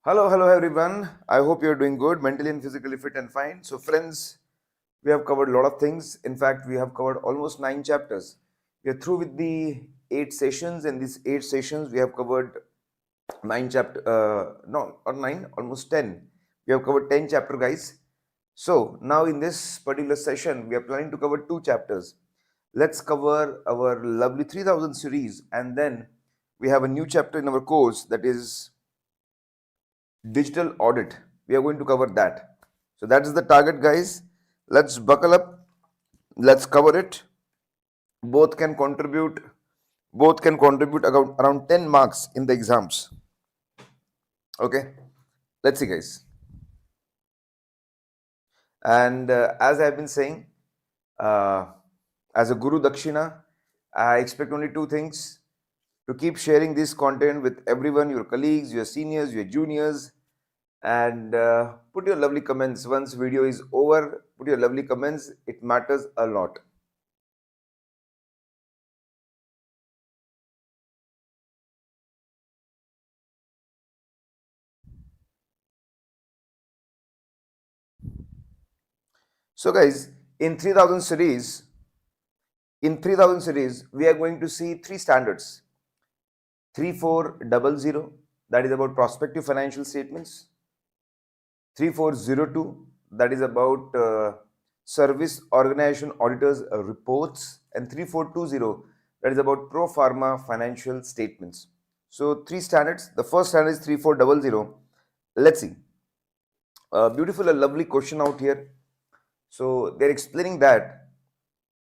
Hello everyone. I hope you're doing good, mentally and physically fit and fine. So, friends, we have covered a lot of things. In fact, we have covered almost 9 chapters. We are through with the 8 sessions. In these 8 sessions, we have covered 9 chapter. No, or nine, almost 10. We have covered 10 chapter, guys. So now in this particular session, we are planning to cover 2 chapters. Let's cover our lovely 3000 series, and then we have a new chapter in our course, that is digital audit. We are going to cover that. So that is the target, guys. Let's buckle up. Let's cover it. Both can contribute. Both can contribute around 10 marks in the exams. Okay. Let's see, guys. And as I've been saying, uh, as a Guru Dakshina, I expect only 2 things: to keep sharing this content with everyone, your colleagues, your seniors, your juniors, and put your lovely comments. Once video is over, put your lovely comments. It matters a lot. So guys, in 3000 series, we are going to see 3 standards: 3400, that is about prospective financial statements; 3402, that is about service organization auditors reports; and 3420, that is about pro forma financial statements. So 3 standards. The first standard is 3400. Let's see. A beautiful and lovely question out here. So they're explaining that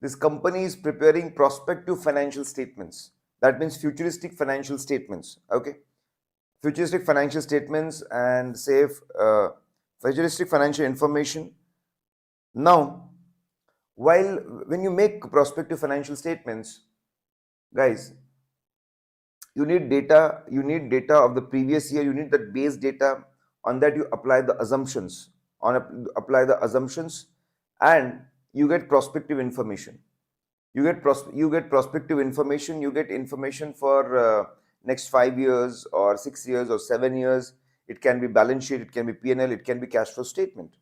this company is preparing prospective financial statements. That means futuristic financial statements. Okay, futuristic financial statements and futuristic financial information. Now, while when you make prospective financial statements, guys, you need data. You need data of the previous year. You need that base data. On that, you apply the assumptions. Apply the assumptions, and you get prospective information. You get prospective information. You get information for next 5 years or 6 years or 7 years. It can be balance sheet, it can be P&L, it can be cash flow statement.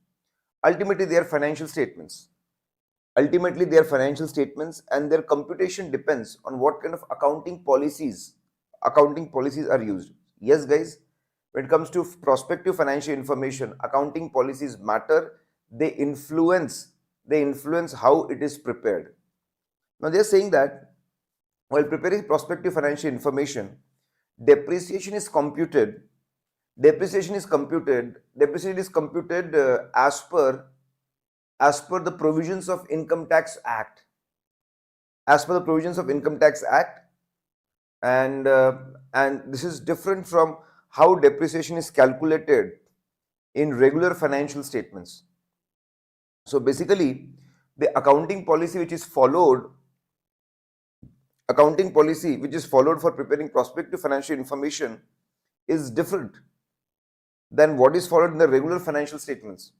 Ultimately they are financial statements. And their computation depends on what kind of accounting policies are used. Yes, guys, when it comes to prospective financial information, accounting policies matter. They influence how it is prepared. Now they're saying that while preparing prospective financial information, depreciation is computed. As per the provisions of Income Tax Act. And this is different from how depreciation is calculated in regular financial statements. So basically, the accounting policy which is followed for preparing prospective financial information is different than what is followed in the regular financial statements.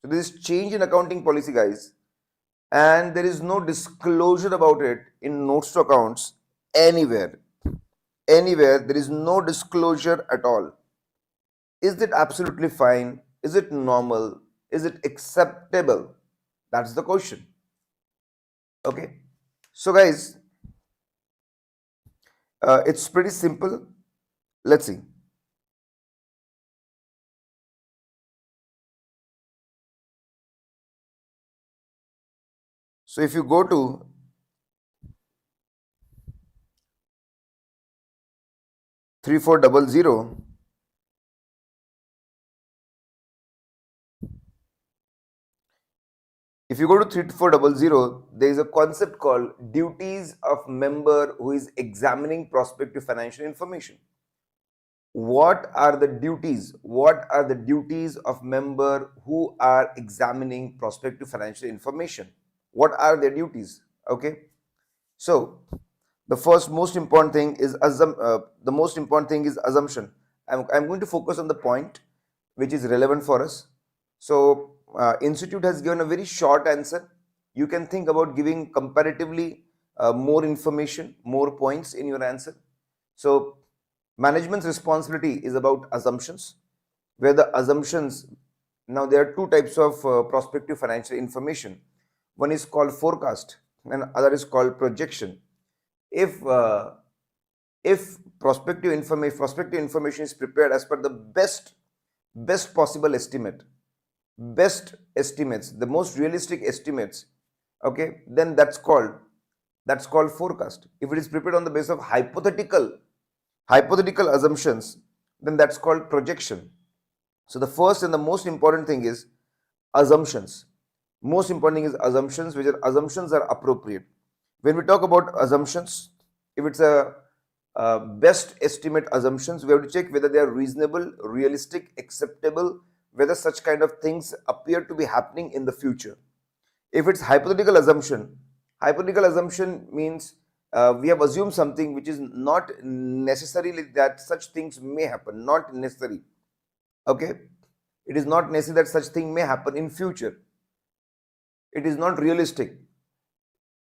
So there is change in accounting policy, guys, and there is no disclosure about it in notes to accounts anywhere. There is no disclosure at all. Is it absolutely fine? Is it normal? Is it acceptable? That's the question. Okay. So guys, it's pretty simple. Let's see. So if you go to 3400, if you go to 3400, there is a concept called duties of member who is examining prospective financial information. What are the duties? What are the duties of member who are examining prospective financial information? What are their duties? Okay. So the most important thing is assumption. I'm going to focus on the point which is relevant for us. So institute has given a very short answer. You can think about giving comparatively more information, more points in your answer. So management's responsibility is about assumptions. where the assumptions, now there are two types of prospective financial information. One is called forecast and other is called projection. If prospective information is prepared as per the best possible estimate, best estimates, the most realistic estimates, okay, then that's called forecast. If it is prepared on the basis of hypothetical assumptions, then that's called projection. So the first and the most important thing is assumptions. Most important thing is assumptions, which are assumptions are appropriate. When we talk about assumptions, if it's a best estimate assumptions, we have to check whether they are reasonable, realistic, acceptable, whether such kind of things appear to be happening in the future. If it's hypothetical assumption means we have assumed something which is not necessarily that such things may happen, not necessary. Okay, it is not necessary that such thing may happen in future. It is not realistic.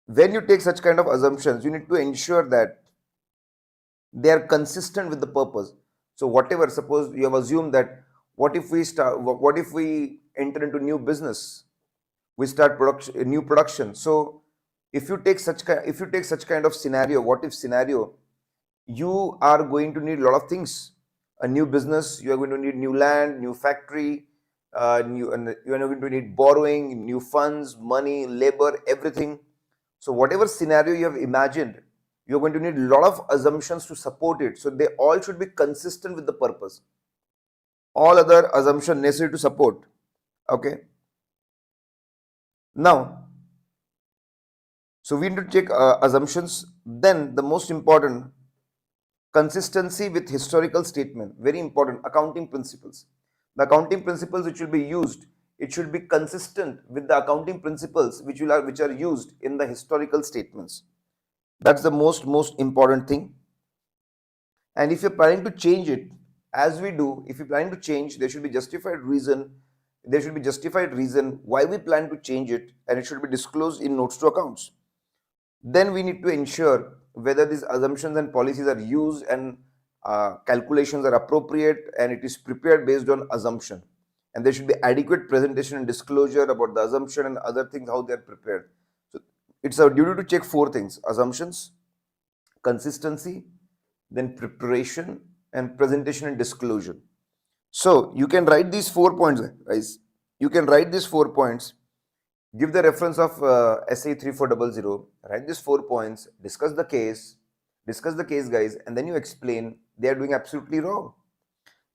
When you take such kind of assumptions, you need to ensure that they are consistent with the purpose. So whatever, suppose you have assumed that what if we enter into new business, we start new production. So if you take such kind of scenario, what if scenario, you are going to need a lot of things. A new business, you are going to need new land, new factory, and you are going to need borrowing, new funds, money, labor, everything. So whatever scenario you have imagined, you're going to need a lot of assumptions to support it. So they all should be consistent with the purpose. All other assumptions necessary to support. Okay. Now, so we need to check assumptions. Then the most important, consistency with historical statement. Very important. Accounting principles. The accounting principles which will be used, it should be consistent with the accounting principles which are used in the historical statements. That's the most important thing. And if you're planning to change it, as we do, if you're planning to change, there should be justified reason. There should be justified reason why we plan to change it, and it should be disclosed in notes to accounts. Then we need to ensure whether these assumptions and policies are used and calculations are appropriate, and it is prepared based on assumption. And there should be adequate presentation and disclosure about the assumption and other things, how they are prepared. So it's our duty to check four things: assumptions, consistency, then preparation, and presentation and disclosure. So you can write these 4 points, guys. You can write these 4 points. Give the reference of SA 3400. Write these 4 points. Discuss the case, guys, and then you explain they are doing absolutely wrong.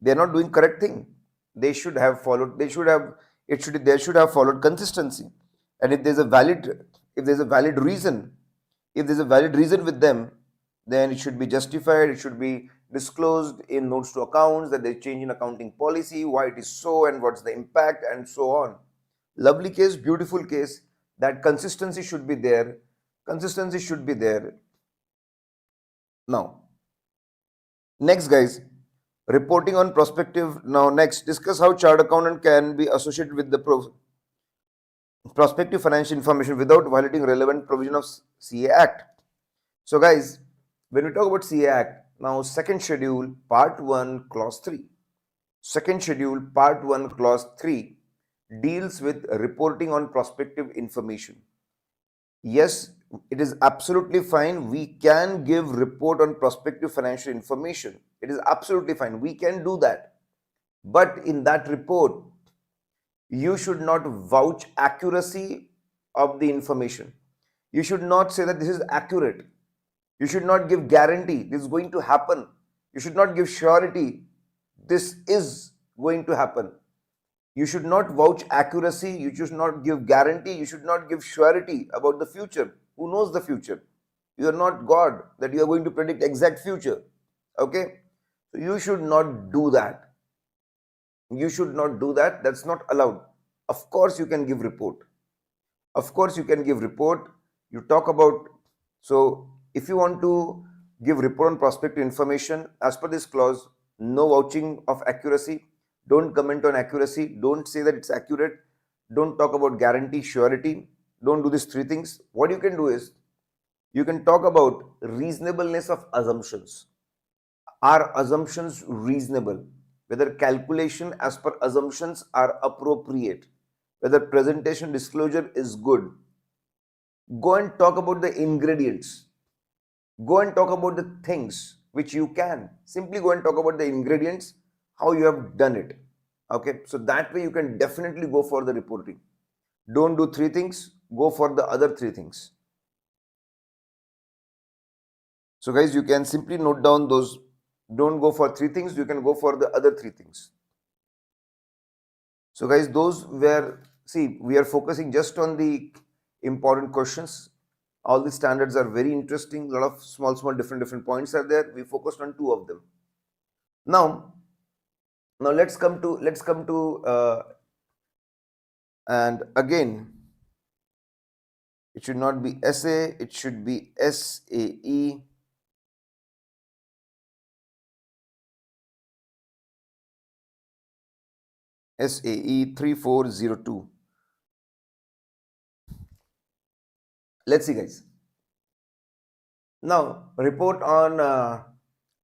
They are not doing correct thing. They should have followed. They should have. They should have followed consistency. And if there's a valid reason, with them, then it should be justified. It should be disclosed in notes to accounts that they change in accounting policy, why it is so, and what's the impact, and so on. Lovely case, beautiful case. That consistency should be there. Now, next, guys, reporting on prospective. Now, next, discuss how chartered accountant can be associated with the prospective financial information without violating relevant provision of CA Act. So, guys, when we talk about CA Act, now second schedule, part 1, clause 3. Second schedule, part 1, clause 3 deals with reporting on prospective information. Yes, it is absolutely fine. We can give report on prospective financial information. It is absolutely fine. We can do that. But in that report, you should not vouch accuracy of the information. You should not say that this is accurate. You should not give guarantee this is going to happen. You should not give surety this is going to happen. You should not vouch accuracy. You should not give guarantee. You should not give surety about the future. Who knows the future? You are not God that you are going to predict exact future. Okay? So you should not do that. You should not do that. That's not allowed. Of course, you can give report. You talk about, so if you want to give report on prospective information, as per this clause, no vouching of accuracy. Don't comment on accuracy. Don't say that it's accurate. Don't talk about guarantee, surety. Don't do these three things. What you can do is, you can talk about reasonableness of assumptions. Are assumptions reasonable? whether calculation as per assumptions are appropriate, whether presentation disclosure is good. Go and talk about the ingredients. Go and talk about the things which you can. Simply go and talk about the ingredients, how you have done it. Okay, so that way you can definitely go for the reporting. Don't do three things, go for the other three things. So guys, you can simply note down those. Don't go for three things, you can go for the other three things. So guys, those were, see, we are focusing just on the important questions. All the standards are very interesting. A lot of small different points are there. We focused on two of them. Now let's come to and again, it should not be SA, it should be SAE. SAE 3402. Let's see, guys. Now, report on,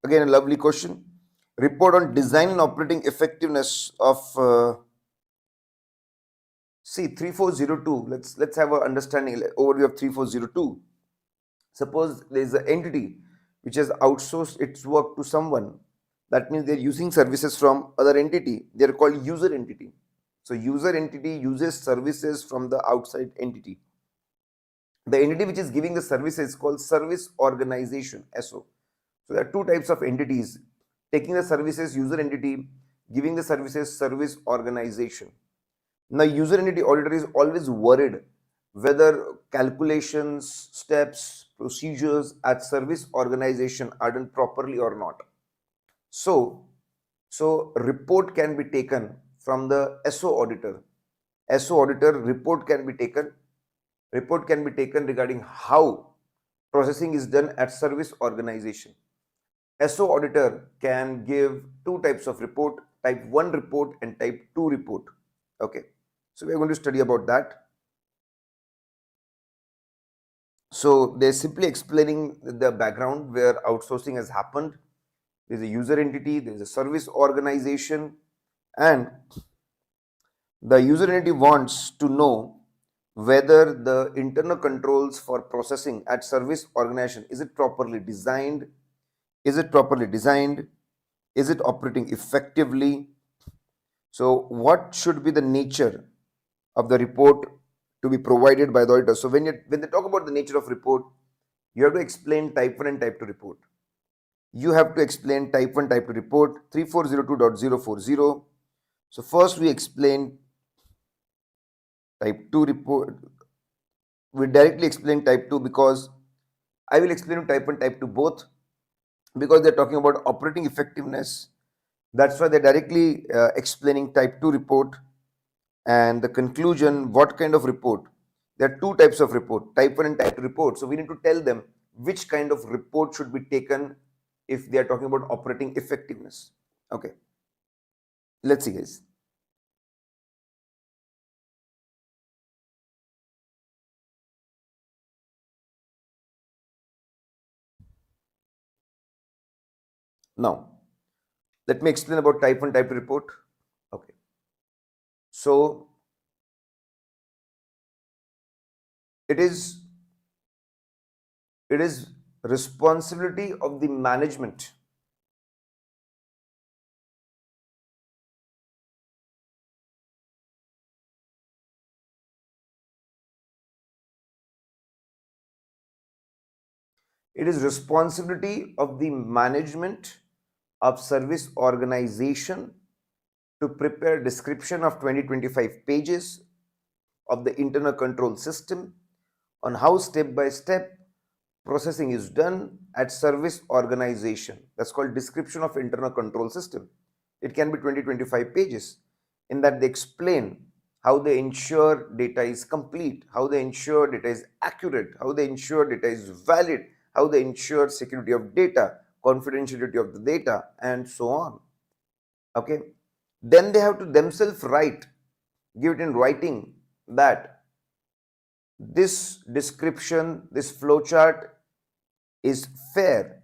again, a lovely question. Report on design and operating effectiveness of, see, 3402. Let's have an understanding, overview of 3402. Suppose there is an entity which has outsourced its work to someone. That means they're using services from other entity. They're called user entity. So user entity uses services from the outside entity. The entity which is giving the services is called service organization, SO. So there are two types of entities: taking the services, user entity; giving the services, service organization. Now, user entity auditor is always worried whether calculations, steps, procedures at service organization are done properly or not. So report can be taken from the SO auditor. SO auditor report can be taken regarding how processing is done at service organization. SO auditor can give two types of report: type 1 report and type 2 report. Okay, so we are going to study about that. So they're simply explaining the background where outsourcing has happened. There's a user entity, there's a service organization, and the user entity wants to know whether the internal controls for processing at service organization, is it properly designed, is it operating effectively. So what should be the nature of the report to be provided by the auditor? So when they talk about the nature of report, you have to explain type 1 and type 2 report. You have to explain type 1, type 2 report 3402.040. So first we explain type 2 report. We directly explain type 2 because I will explain type 1, type 2 both, because they're talking about operating effectiveness. That's why they're directly explaining type 2 report. And the conclusion, what kind of report? There are two types of report, type 1 and type 2 report. So we need to tell them which kind of report should be taken if they are talking about operating effectiveness. Okay, let's see, guys. Now, let me explain about type 1, type 2 report. Okay, so it is responsibility of the management of service organization to prepare description of 20-25 pages of the internal control system on how step by step processing is done at service organization. That's called description of internal control system. It can be 20-25 pages. In that they explain how they ensure data is complete, how they ensure data is accurate, how they ensure data is valid, how they ensure security of data, confidentiality of the data, and so on. Okay, then they have to themselves give it in writing that this description, this flowchart is fair,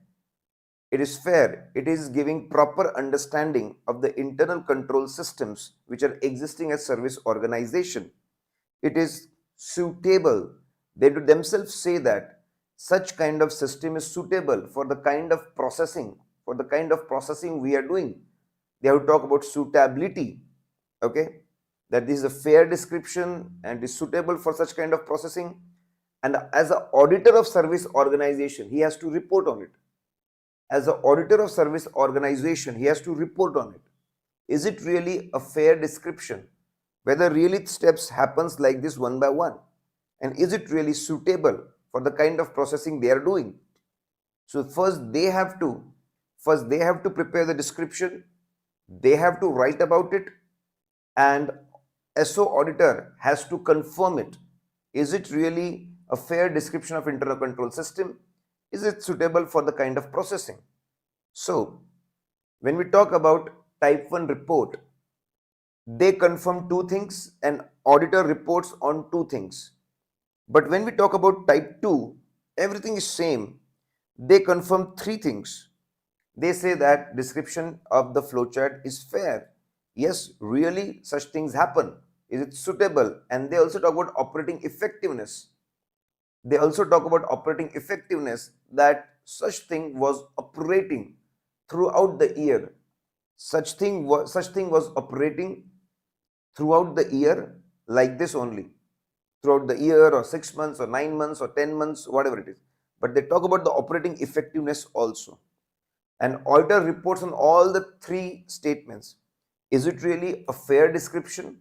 it is fair, it is giving proper understanding of the internal control systems which are existing as service organization. It is suitable. They do themselves say that such kind of system is suitable for the kind of processing, we are doing. They have to talk about suitability. Okay, that this is a fair description and is suitable for such kind of processing. And as an auditor of service organization, he has to report on it. As an auditor of service organization, he has to report on it. Is it really a fair description? Whether really steps happens like this one by one, and is it really suitable for the kind of processing they are doing? So first they have to prepare the description, they have to write about it, and SO auditor has to confirm it. Is it really a fair description of internal control system? Is it suitable for the kind of processing? So when we talk about type 1 report, they confirm two things and auditor reports on two things. But when we talk about type 2, everything is same. They confirm three things. They say that description of the flowchart is fair. Yes, really such things happen. Is it suitable? And they also talk about operating effectiveness. That such thing was operating throughout the year. Such thing was operating throughout the year like this only. Throughout the year or 6 months or 9 months or 10 months, whatever it is. But they talk about the operating effectiveness also. And auditor reports on all the three statements. Is it really a fair description?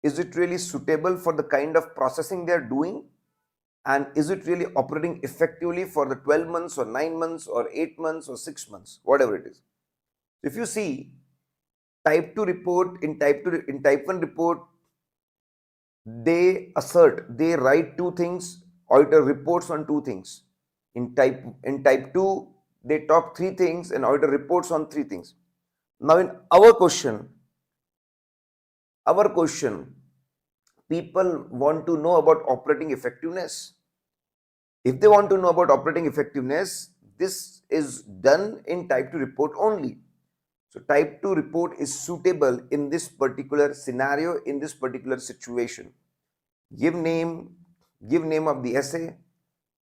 Is it really suitable for the kind of processing they are doing? And is it really operating effectively for the 12 months or 9 months or 8 months or 6 months, whatever it is? If you see type 2 report, in type 1 report, they write two things, auditor reports on two things. In type 2, they talk three things and auditor reports on three things. Now in our question, people want to know about operating effectiveness. If they want to know about operating effectiveness, this is done in type 2 report only. So type 2 report is suitable in this particular scenario, in this particular situation. Give name of the essay,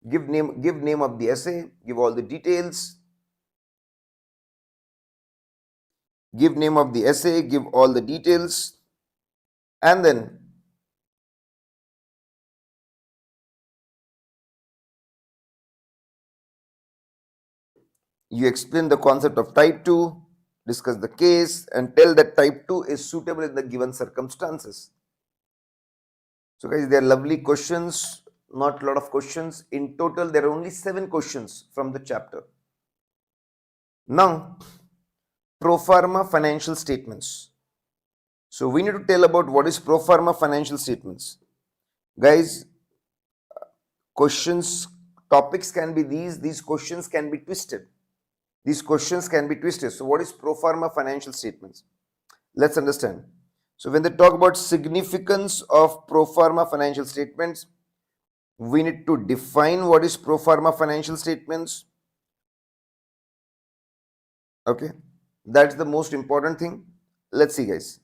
give name of the essay, give all the details, give name of the essay, give all the details, and then you explain the concept of type 2, discuss the case, and tell that type 2 is suitable in the given circumstances. So guys, they are lovely questions, not a lot of questions. In total, there are only 7 questions from the chapter. Now, pro forma financial statements. So we need to tell about what is pro forma financial statements. Guys, topics can be these questions can be twisted. So what is pro forma financial statements? Let's understand. So when they talk about significance of pro forma financial statements, we need to define what is pro forma financial statements. Okay, that's the most important thing. Let's see, guys.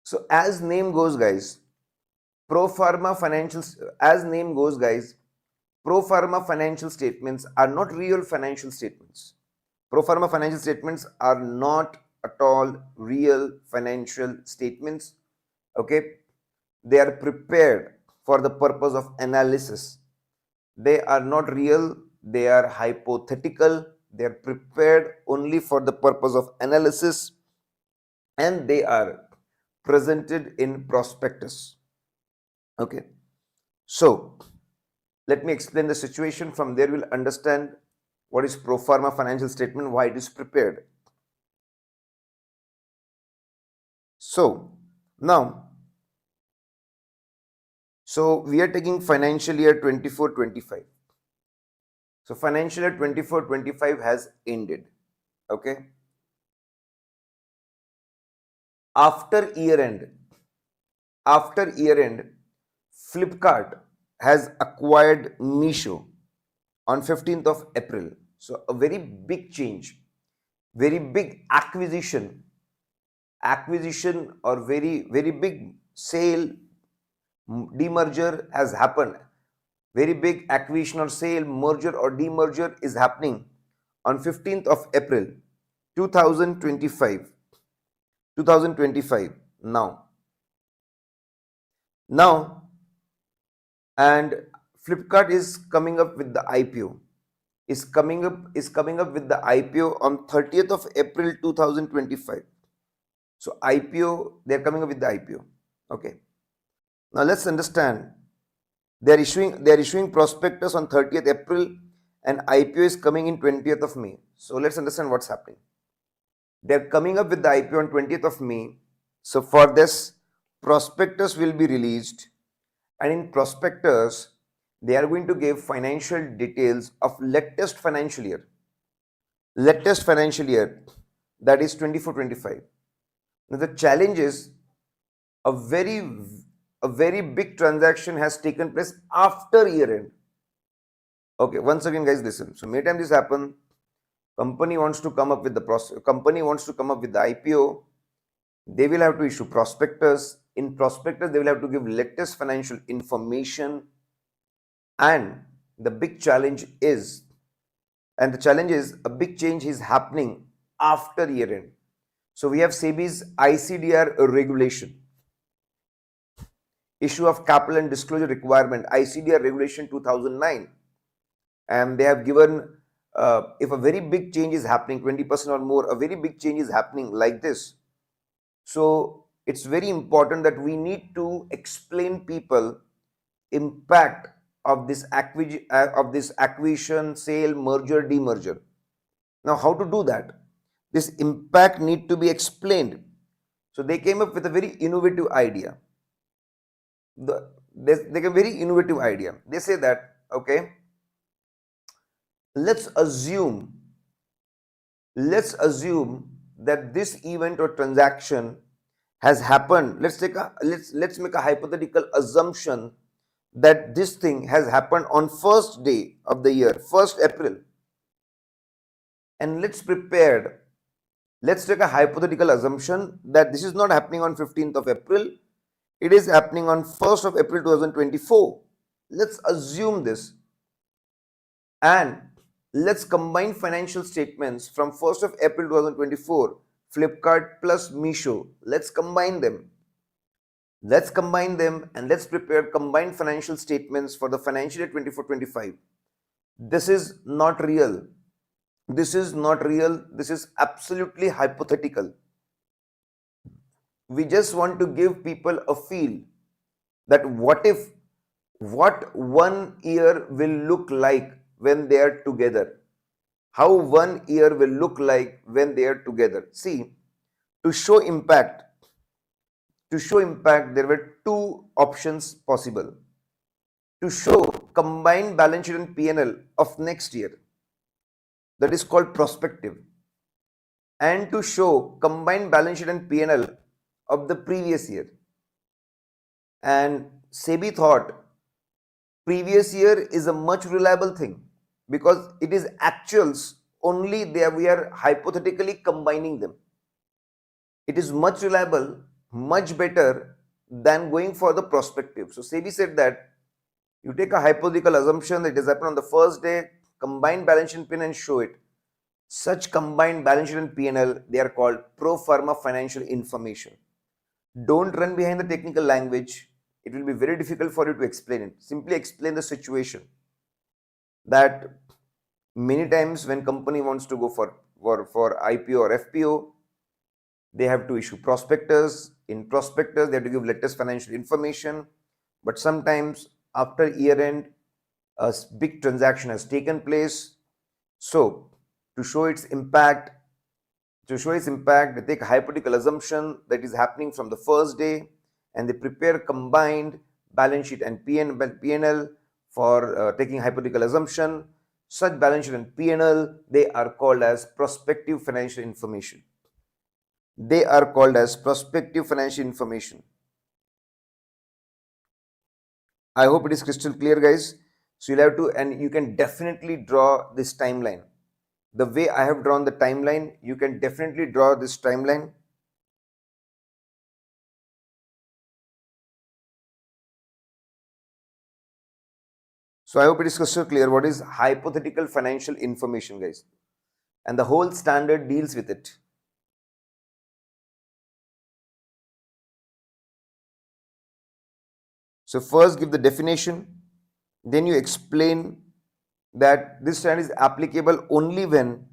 So as name goes, guys, pro forma financial statements are not real financial statements. Pro forma financial statements are not at all real financial statements. Okay, they are prepared for the purpose of analysis. They are not real, they are hypothetical, they are prepared only for the purpose of analysis, and they are presented in prospectus. Okay, so let me explain the situation. From there we'll understand what is pro forma financial statement, why it is prepared. So now, we are taking financial year 24-25. So financial year 24-25 has ended. Okay. After year end, Flipkart has acquired Meesho on 15th of April. So a very big change, very big acquisition or very big sale, demerger has happened. Very big acquisition or sale, merger or demerger is happening on 15th of April 2025. 2025 now. Now, and Flipkart is coming up with the IPO. Is coming up with the IPO on 30th of April 2025. So IPO, they're coming up with the IPO. Okay. Now let's understand. They're issuing prospectus on 30th April and IPO is coming in 20th of May. So let's understand what's happening. They're coming up with the IPO on 20th of May. So for this, prospectus will be released, and in prospectus, they are going to give financial details of latest financial year. That is 24-25. Now the challenge is a very big transaction has taken place after year end. Okay, once again, guys, listen. So many times this happen. Company wants to come up with the IPO. They will have to issue prospectus. In prospectus, they will have to give latest financial information. And the challenge is a big change is happening after year end. So we have SEBI's ICDR regulation, issue of capital and disclosure requirement, ICDR regulation 2009. And they have given, if a very big change is happening, 20% or more, a very big change is happening like this. So it's very important that we need to explain people impact of this acquisition, sale, merger, demerger. Now, how to do that? This impact need to be explained. So they came up with a very innovative idea. They came a very innovative idea. They say that, okay, let's assume that this event or transaction has happened. Let's make a hypothetical assumption that this thing has happened on first day of the year, 1st April. And let's take a hypothetical assumption that this is not happening on 15th of April. It is happening on 1st of April 2024. Let's assume this. And let's combine financial statements from 1st of April 2024, Flipkart plus Meesho. Let's combine them and let's prepare combined financial statements for the financial year 24-25. This is not real. This is absolutely hypothetical. We just want to give people a feel that what 1 year will look like when they are together. How 1 year will look like when they are together. See, to show impact, there were two options possible. To show combined balance sheet and P&L of next year, that is called prospective, and to show combined balance sheet and P&L of the previous year. And SEBI thought previous year is a much reliable thing because it is actuals only. There we are hypothetically combining them. It is much reliable, much better than going for the prospective. So SEBI said that you take a hypothetical assumption that it has happened on the first day, combine balance sheet and P&L and show it. Such combined balance sheet and P&L, they are called pro forma financial information. Don't run behind the technical language. It will be very difficult for you to explain it. Simply explain the situation. That many times when company wants to go for IPO or FPO, they have to issue prospectus. In prospectus, they have to give latest financial information. But sometimes after year end, a big transaction has taken place. So to show its impact, they take a hypothetical assumption that is happening from the first day, and they prepare combined balance sheet and P&L for taking hypothetical assumption. Such balance sheet and P&L, they are called as prospective financial information. They are called as prospective financial information. I hope it is crystal clear, guys. So you'll have to, and you can definitely draw this timeline. The way I have drawn the timeline, you can definitely draw this timeline. So I hope it is crystal clear what is hypothetical financial information, guys. And the whole standard deals with it. So first give the definition, then you explain that this standard is applicable only when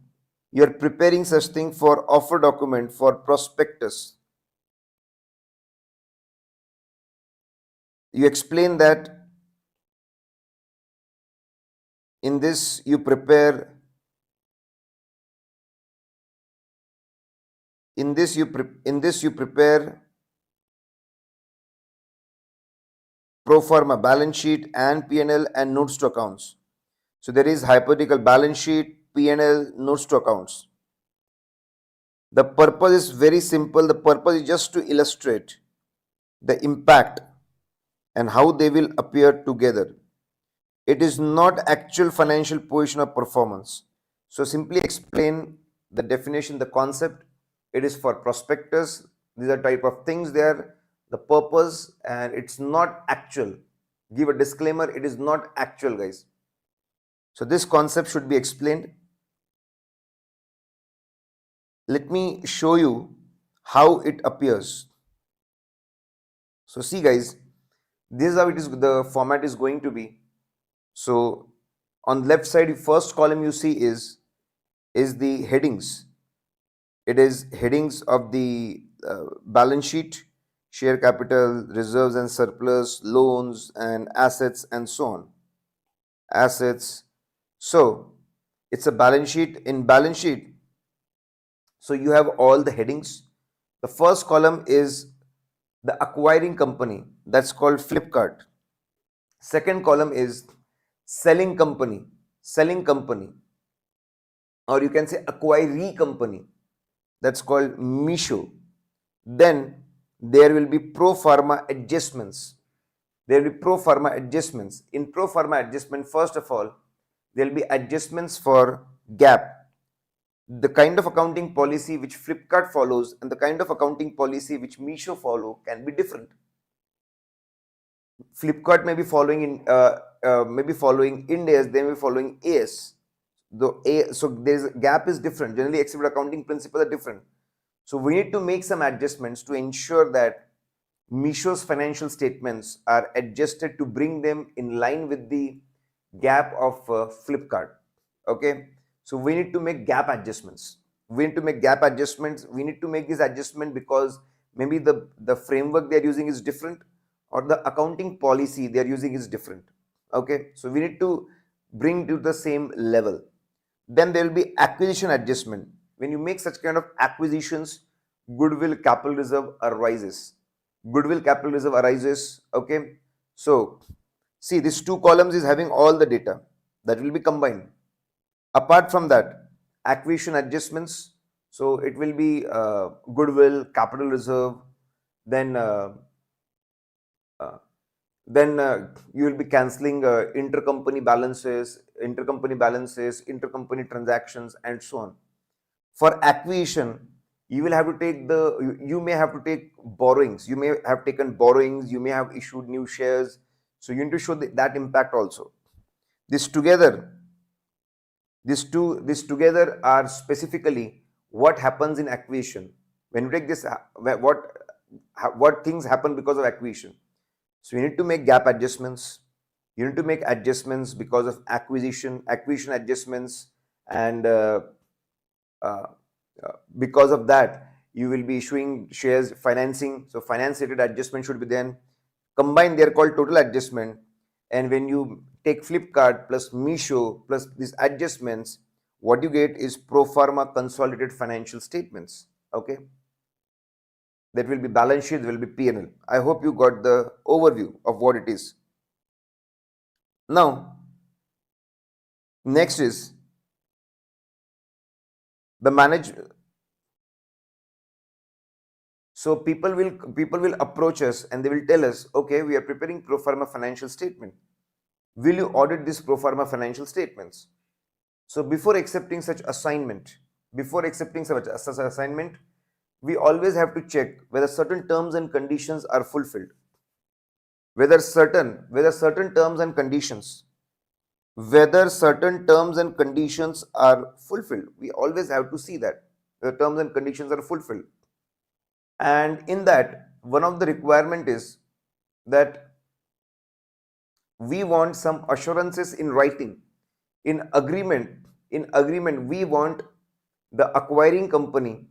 you are preparing such thing for offer document for prospectus. You explain that in this you prepare, in this you prepare pro forma balance sheet and P&L and notes to accounts. So there is hypothetical balance sheet, P&L, notes to accounts. The purpose is very simple. The purpose is just to illustrate the impact and how they will appear together. It is not actual financial position or performance. So simply explain the definition, the concept. It is for prospectus. These are type of things there, the purpose, and it's not actual. Give a disclaimer, it is not actual, guys. So this concept should be explained. Let me show you how it appears. So see, guys, this is how it is, the format is going to be. So on the left side, first column you see is the headings. It is headings of the balance sheet, share capital, reserves and surplus, loans and assets, and so on. Assets. So it's a balance sheet. In balance sheet, so you have all the headings. The first column is the acquiring company, that's called Flipkart. Second column is selling company, or you can say acquiree company, that's called Misho. Then there will be pro forma adjustments. There will be pro forma adjustments. In pro forma adjustment, first of all, there will be adjustments for gap. The kind of accounting policy which Flipkart follows and the kind of accounting policy which Misho follow can be different. Flipkart may be following Ind AS, they may be following AS. So there's gap is different. Generally accepted accounting principles are different. So we need to make some adjustments to ensure that Misho's financial statements are adjusted to bring them in line with the gap of Flipkart. Okay, so we need to make gap adjustments. We need to make this adjustment because maybe the framework they are using is different, or the accounting policy they are using is different. Okay, so we need to bring to the same level. Then there will be acquisition adjustment. When you make such kind of acquisitions, goodwill capital reserve arises. Okay, so see, these two columns is having all the data that will be combined. Apart from that, acquisition adjustments, so it will be goodwill, capital reserve, then you will be cancelling intercompany balances, intercompany transactions, and so on. For acquisition, you will have to take you may have to take borrowings. You may have taken borrowings. You may have issued new shares. So you need to show that impact also. This together are specifically what happens in acquisition. When you take this, what things happen because of acquisition. So you need to make gap adjustments. You need to make adjustments because of acquisition adjustments, and because of that, you will be issuing shares, financing. So finance related adjustment should be then combined. They are called total adjustment. And when you take Flipkart plus Misho plus these adjustments, what you get is pro forma consolidated financial statements. Okay, that will be balance sheet, there will be P&L. I hope you got the overview of what it is. Now Next is the manage. So people will approach us and they will tell us, okay, we are preparing pro forma financial statement. Will you audit this pro forma financial statements? So before accepting such assignment, we always have to check whether certain terms and conditions are fulfilled. Whether certain terms and conditions, whether certain terms and conditions are fulfilled. We always have to see that the terms and conditions are fulfilled. And in that, one of the requirement is that we want some assurances in writing. In agreement we want the acquiring company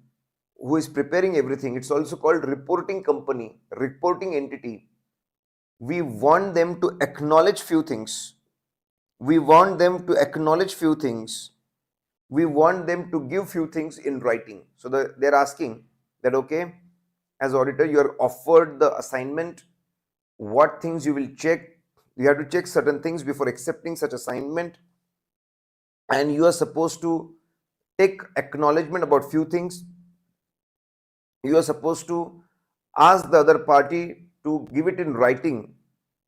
who is preparing everything, it's also called reporting company, reporting entity. We want them to acknowledge few things. We want them to acknowledge few things. We want them to give few things in writing. So they're asking that, okay, as auditor, you are offered the assignment. What things you will check? You have to check certain things before accepting such assignment. And you are supposed to take acknowledgement about few things. You are supposed to ask the other party to give it in writing,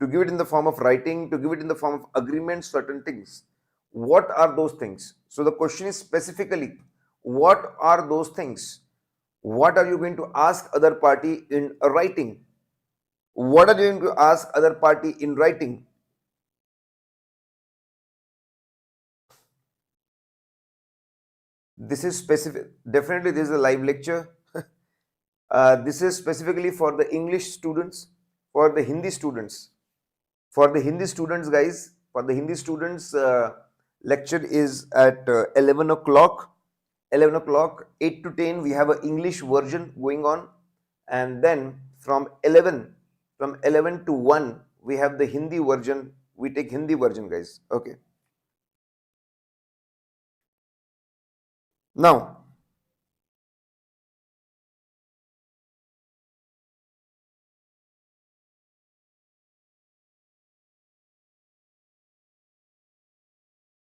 to give it in the form of writing, to give it in the form of agreement, certain things. What are those things? So the question is specifically, what are those things? What are you going to ask other party in writing? What are you going to ask other party in writing? This is specific. Definitely, this is a live lecture. This is specifically for the English students, for the Hindi students. For the Hindi students, guys, for the Hindi students, lecture is at 11 o'clock. 11 o'clock, 8 to 10, we have an English version going on. And then from 11 to 1, we have the Hindi version. We take Hindi version, guys. Okay. Now,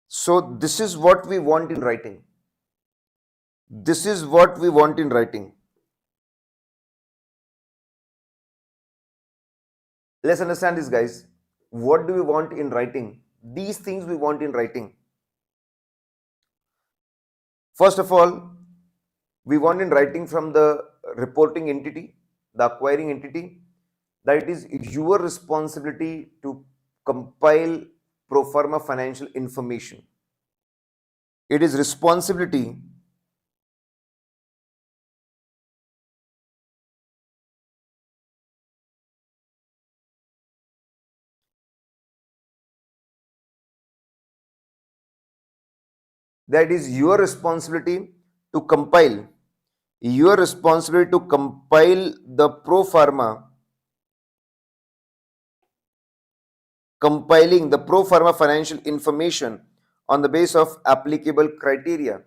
so this is what we want in writing. This is what we want in writing. Let's understand this, guys. What do we want in writing? These things we want in writing. First of all, we want in writing from the reporting entity, the acquiring entity, that it is your responsibility to compile pro forma financial information. It is responsibility that is your responsibility to compile the pro forma, compiling the pro forma financial information on the basis of applicable criteria.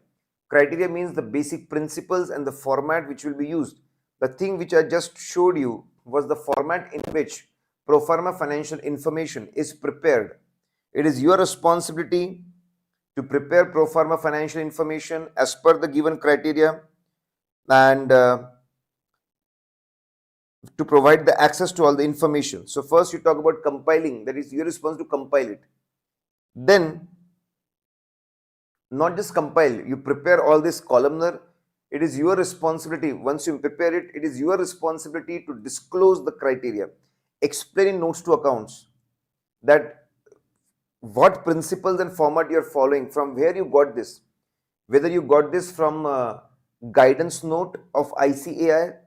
Criteria means the basic principles and the format which will be used. The thing which I just showed you was the format in which pro forma financial information is prepared. It is your responsibility to prepare pro forma financial information as per the given criteria and to provide the access to all the information. So first you talk about compiling, that is your responsibility to compile it. Then not just compile, you prepare all this columnar. It is your responsibility. Once you prepare it, it is your responsibility to disclose the criteria, explain in notes to accounts that what principles and format you are following, from where you got this, whether you got this from guidance note of ICAI,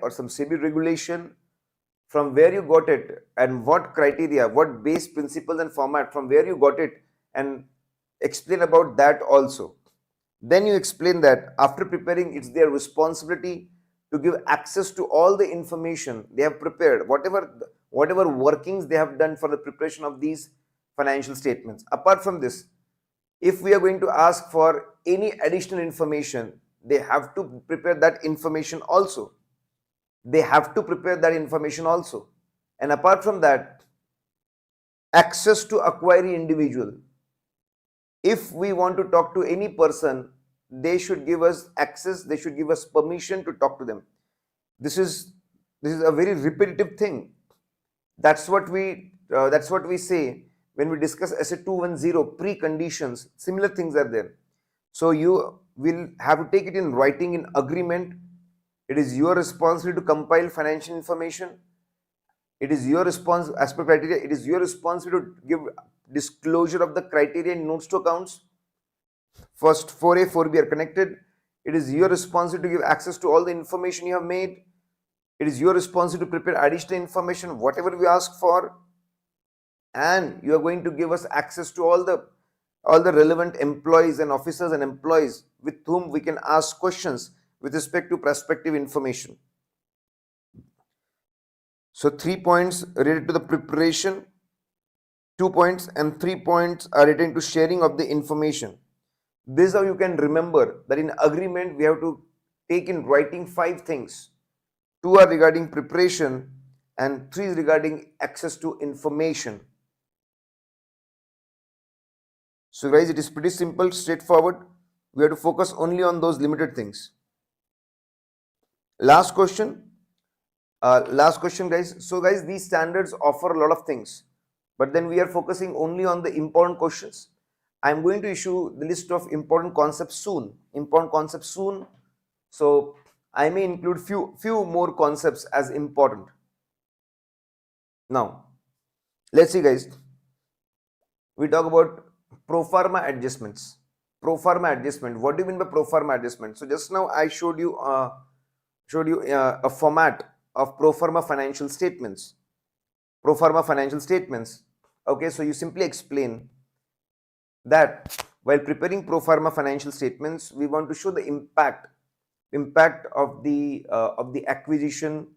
or some SEBI regulation, from where you got it and what criteria, what base principles and format, from where you got it, and explain about that also. Then you explain that after preparing, it's their responsibility to give access to all the information they have prepared, whatever workings they have done for the preparation of these financial statements. Apart from this, if we are going to ask for any additional information, they have to prepare that information also. And apart from that, access to acquiring individual. If we want to talk to any person, they should give us access, they should give us permission to talk to them. This is a very repetitive thing. That's what we say when we discuss SA 210 preconditions. Similar things are there. So you will have to take it in writing in agreement. It is your responsibility to compile financial information. It is your response as per criteria. It is your responsibility to give disclosure of the criteria in notes to accounts. First 4A, 4B are connected. It is your responsibility to give access to all the information you have made. It is your responsibility to prepare additional information, whatever we ask for, and you are going to give us access to all the relevant employees and officers and employees with whom we can ask questions with respect to prospective information. So 3 points related to the preparation, 2 points, and 3 points are related to sharing of the information. This is how you can remember that in agreement we have to take in writing 5 things. 2 are regarding preparation and 3 is regarding access to information. So guys, it is pretty simple, straightforward. We have to focus only on those limited things. Last question guys. So guys, these standards offer a lot of things, but then we are focusing only on the important questions. I'm going to issue the list of important concepts soon. So I may include few more concepts as important. Now, let's see guys. We talk about pro forma adjustments. Pro forma adjustment. What do you mean by pro forma adjustment? So just now I showed you a format of pro forma financial statements. Pro forma financial statements. Okay, so you simply explain that while preparing pro forma financial statements, we want to show the impact of the acquisition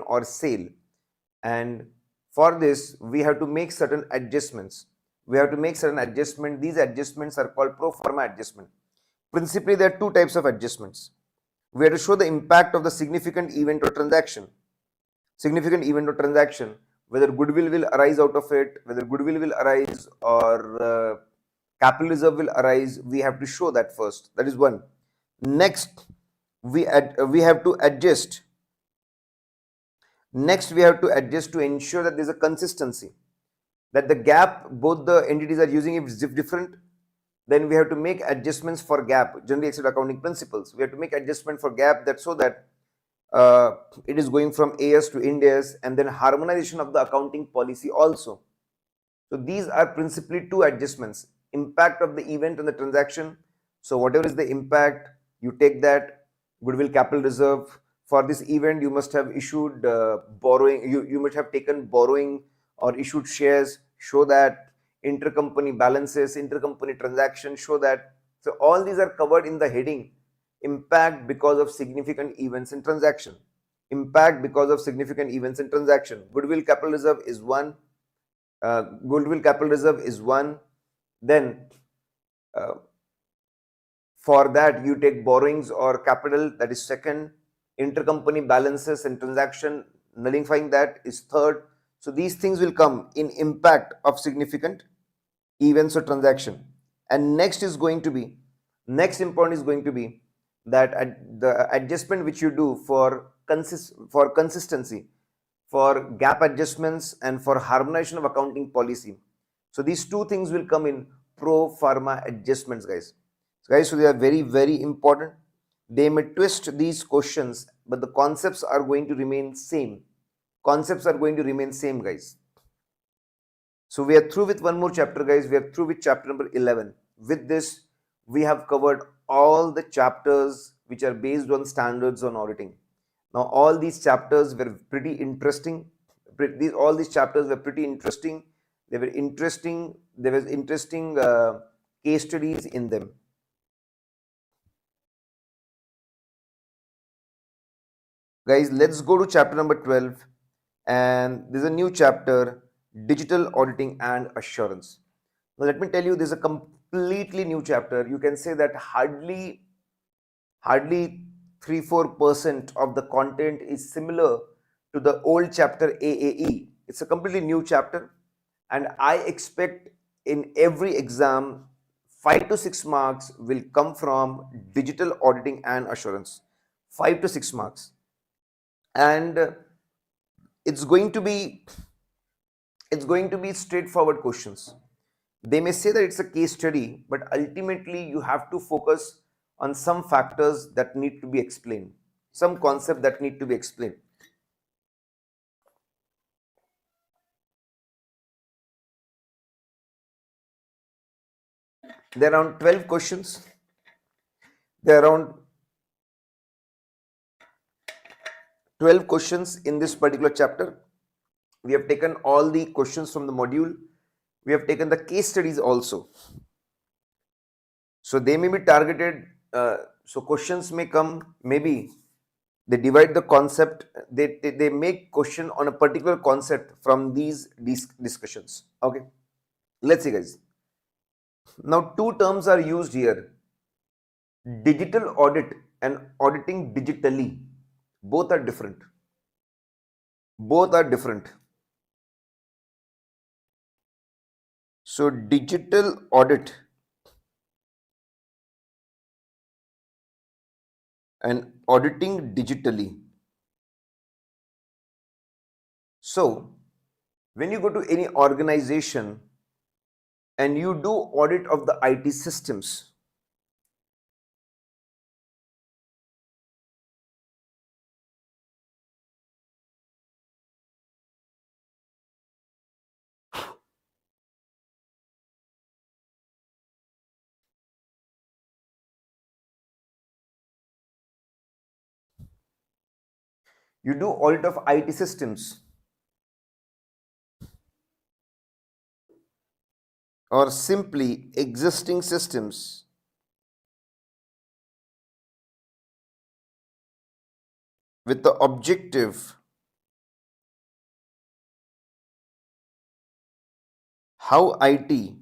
or sale, and for this we have to make certain adjustments. These adjustments are called pro forma adjustment. Principally, there are 2 types of adjustments. We have to show the impact of the significant event or transaction, whether goodwill will arise out of it, whether goodwill will arise or capital reserve will arise. We have to show that first. That is one. Next, we have to adjust. To ensure that there is a consistency, that the gap both the entities are using is different. Then we have to make adjustments for gap, generally accepted accounting principles. We have to make adjustment for gap, that so that it is going from AS to Ind AS, and then harmonization of the accounting policy also. So these are principally 2 adjustments: impact of the event and the transaction. So whatever is the impact, you take that. Goodwill, capital reserve. For this event, you must have issued borrowing. You must have taken borrowing or issued shares. Show that. Intercompany balances, intercompany transactions. Show that. So all these are covered in the heading impact because of significant events in transaction. Goodwill, capital reserve is one. Then for that you take borrowings or capital, that is second. Intercompany balances and transaction, nullifying that, is third. So these things will come in impact of significant events or transaction. And next important is going to be that the adjustment which you do for consistency, for gap adjustments, and for harmonization of accounting policy. So these 2 things will come in pro forma adjustments, guys. So they are very, very important. They may twist these questions, but the concepts are going to remain same. Guys. So we are through with one more chapter, guys. We are through with chapter number 11. With this, we have covered all the chapters which are based on standards on auditing. Now, all these chapters were pretty interesting. All these chapters were pretty interesting. They were interesting. There was interesting case studies in them. Guys, let's go to chapter number 12, and there's a new chapter, digital auditing and assurance. Now let me tell you, this is a completely new chapter. You can say that hardly 3-4% of the content is similar to the old chapter AAE. It's a completely new chapter, and I expect in every exam 5 to 6 marks will come from digital auditing and assurance. 5 to 6 marks. And it's going to be straightforward questions. They may say that it's a case study, but ultimately you have to focus on some factors that need to be explained, some concept that need to be explained. There are around 12 questions. There are around 12 questions in this particular chapter. We have taken all the questions from the module. We have taken the case studies also. So they may be targeted. So questions may come, maybe they divide the concept, they make question on a particular concept from these discussions. Okay, let's see, guys. Now, two terms are used here: digital audit and auditing digitally. Both are different. Both are different. So, digital audit and auditing digitally. So, when you go to any organization and you do audit of the IT systems, you do audit of IT systems or simply existing systems with the objective how IT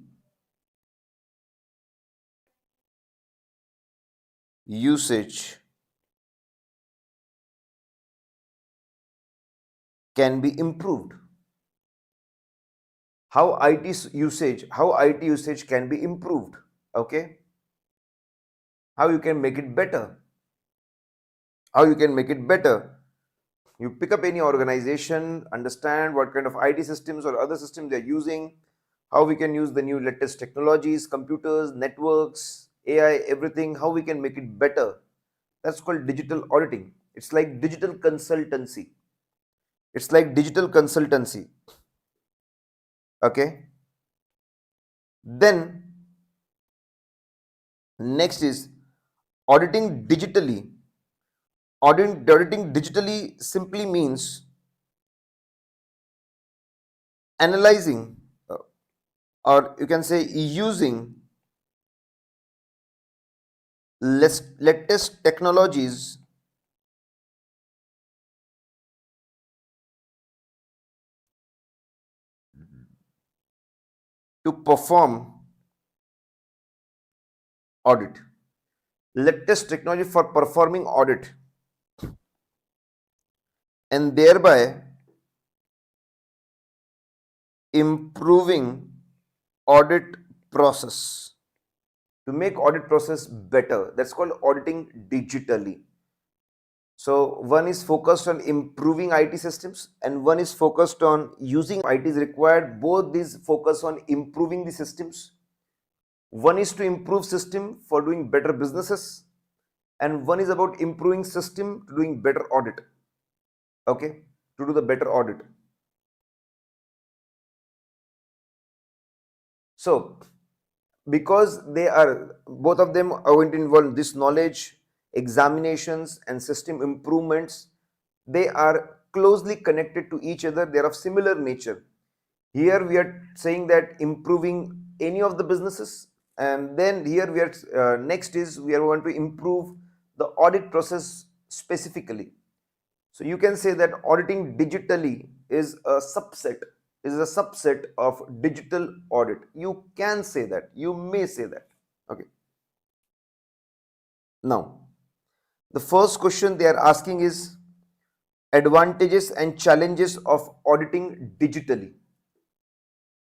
usage can be improved. How IT usage can be improved. Okay, how you can make it better. How you can make it better. You pick up any organization, understand what kind of IT systems or other systems they're using, how we can use the new latest technologies, computers, networks, AI, everything, how we can make it better. That's called digital auditing. It's like digital consultancy. It's like digital consultancy. Okay. Then next is auditing digitally. Auditing digitally simply means analyzing, or you can say using latest technologies to perform audit. Latest technology for performing audit, and thereby improving audit process, to make audit process better. That's called auditing digitally. So one is focused on improving IT systems and one is focused on using IT is required. Both these focus on improving the systems. One is to improve system for doing better businesses, and one is about improving system to doing better audit. Okay, to do the better audit. So because they are, both of them are going to involve this knowledge, examinations and system improvements, they are closely connected to each other. They are of similar nature. Here we are saying that improving any of the businesses, and then here we are next is we are going to improve the audit process specifically. So you can say that auditing digitally is a subset of digital audit. You can say that, you may say that. Okay. Now, the first question they are asking is advantages and challenges of auditing digitally.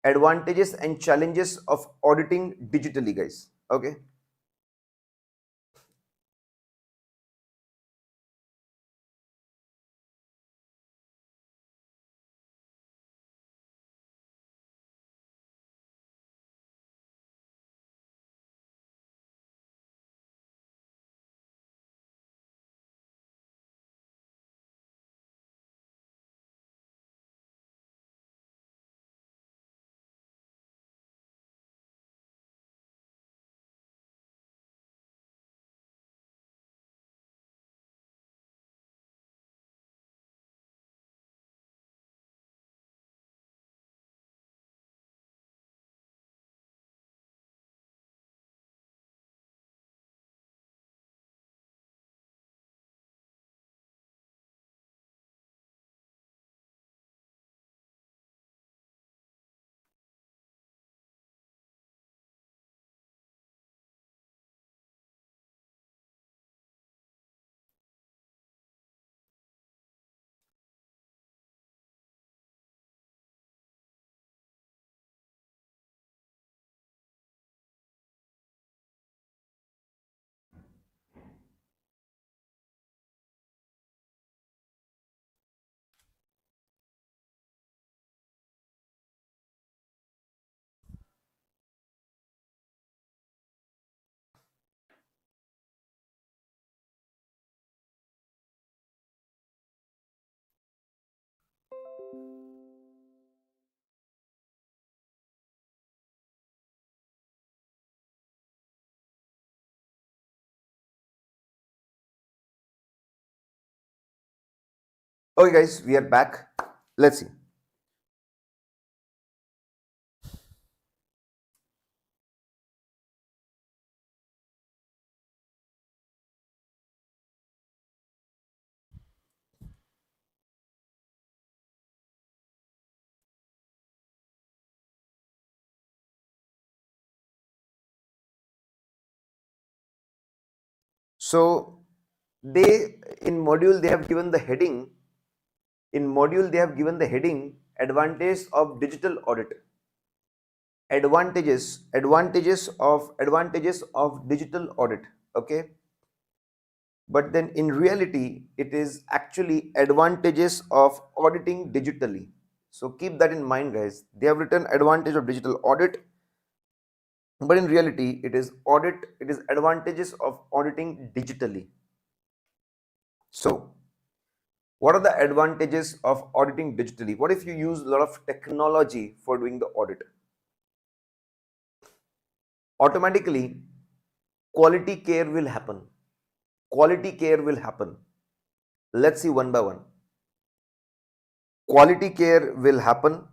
advantages and challenges of auditing digitally, guys. Okay. Okay, guys, we are back. Let's see. So they in module they have given the heading. In module they have given the heading advantage of digital audit. Advantages of digital audit. Okay. But then in reality it is actually advantages of auditing digitally. So keep that in mind, guys. They have written advantage of digital audit, but in reality it is advantages of auditing digitally. So what are the advantages of auditing digitally? What if you use a lot of technology for doing the audit? Automatically quality care will happen. Quality care will happen. Let's see one by one. Quality care will happen,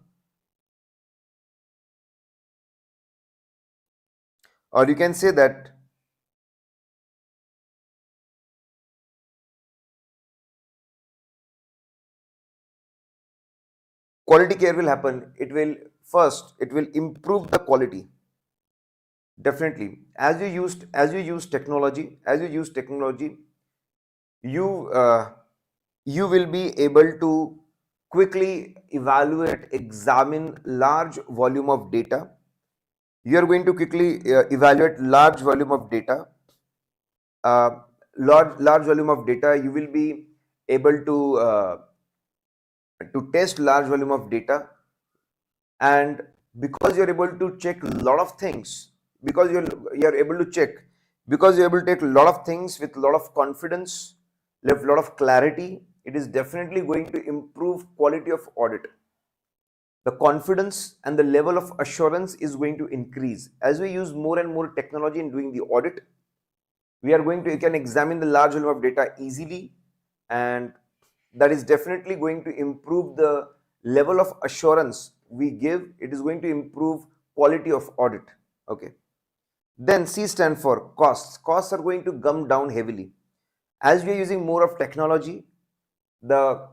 or you can say that quality care will happen. It will improve the quality. Definitely, as you use technology, you you will be able to quickly evaluate, examine large volume of data. You are going to quickly evaluate large volume of data. uh, large volume of data. You will be able to test large volume of data, and because you're able to check a lot of things, because you're able to check, because you're able to take a lot of things with a lot of confidence, with a lot of clarity, it is definitely going to improve quality of audit. The confidence and the level of assurance is going to increase as we use more and more technology in doing the audit. We are going to, you can examine the large volume of data easily, and that is definitely going to improve the level of assurance we give. It is going to improve quality of audit. Okay. Then C stand for costs. Costs are going to come down heavily as we are using more of technology. The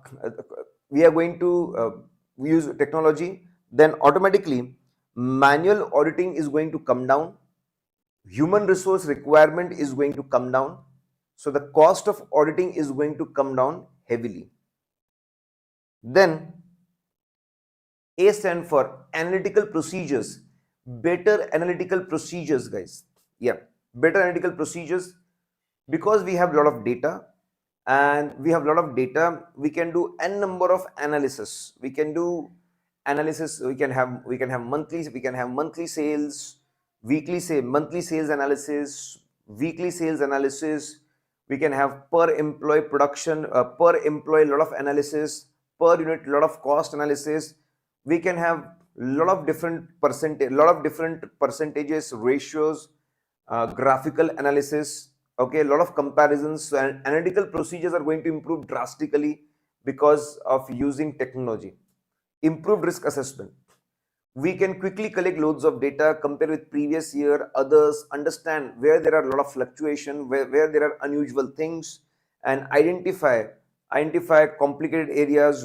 we are going to use technology, then automatically manual auditing is going to come down, human resource requirement is going to come down, so the cost of auditing is going to come down heavily. Then A stand for analytical procedures. Better analytical procedures, guys. Yeah, better analytical procedures, because we have a lot of data, and we have a lot of data, we can do n number of analysis. We can do analysis. We can have monthly sales, monthly sales analysis, weekly sales analysis. We can have per employee production, per employee lot of analysis, per unit lot of cost analysis. We can have lot of different percentages, ratios, graphical analysis. Okay, a lot of comparisons. So analytical procedures are going to improve drastically because of using technology. Improved risk assessment. We can quickly collect loads of data, compare with previous year, others, understand where there are a lot of fluctuation, where there are unusual things, and identify complicated areas,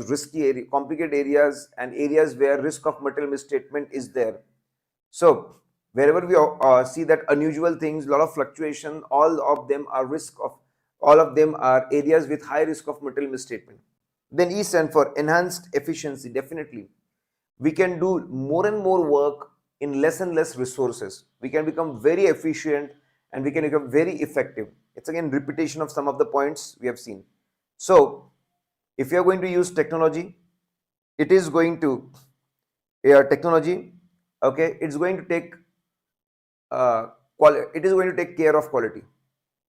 complicated areas, and areas where risk of material misstatement is there. So wherever we see that unusual things, lot of fluctuation, all of them are areas with high risk of material misstatement. Then E stand for enhanced efficiency. Definitely, we can do more and more work in less and less resources. We can become very efficient, and we can become very effective. It's again repetition of some of the points we have seen. So if you are going to use technology, it is going to technology, okay, it's going to take it is going to take care of quality.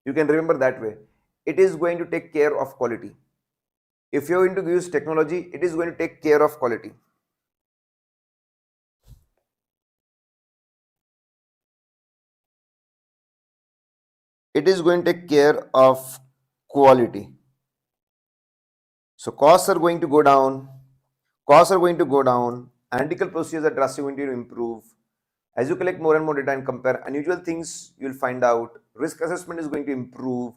You can remember that way. It is going to take care of quality. If you're going to use technology, it is going to take care of quality. It is going to take care of quality. So costs are going to go down. Analytical procedures are drastically going to improve. As you collect more and more data and compare unusual things, you'll find out risk assessment is going to improve.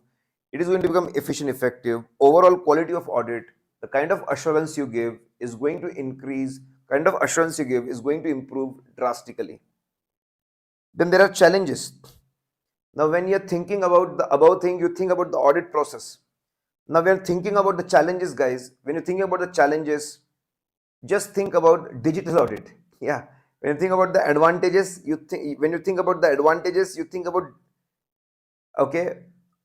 It is going to become efficient, effective. Overall quality of audit, the kind of assurance you give is going to increase. Kind of assurance you give is going to improve drastically. Then there are challenges. Now, when you're thinking about the above thing, you think about the audit process. Now, when thinking about the challenges, guys, when you're thinking about the challenges, just think about digital audit. Yeah. When you think about the advantages, you think about okay,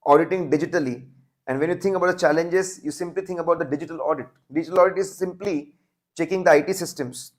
auditing digitally. And when you think about the challenges, you simply think about the digital audit. Digital audit is simply checking the IT systems.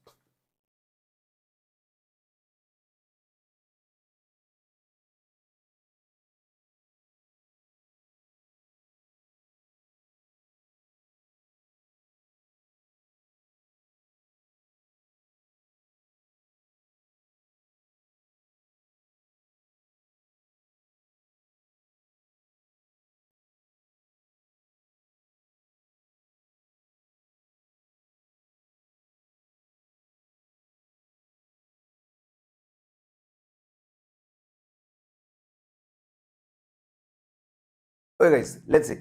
Okay, guys, let's see.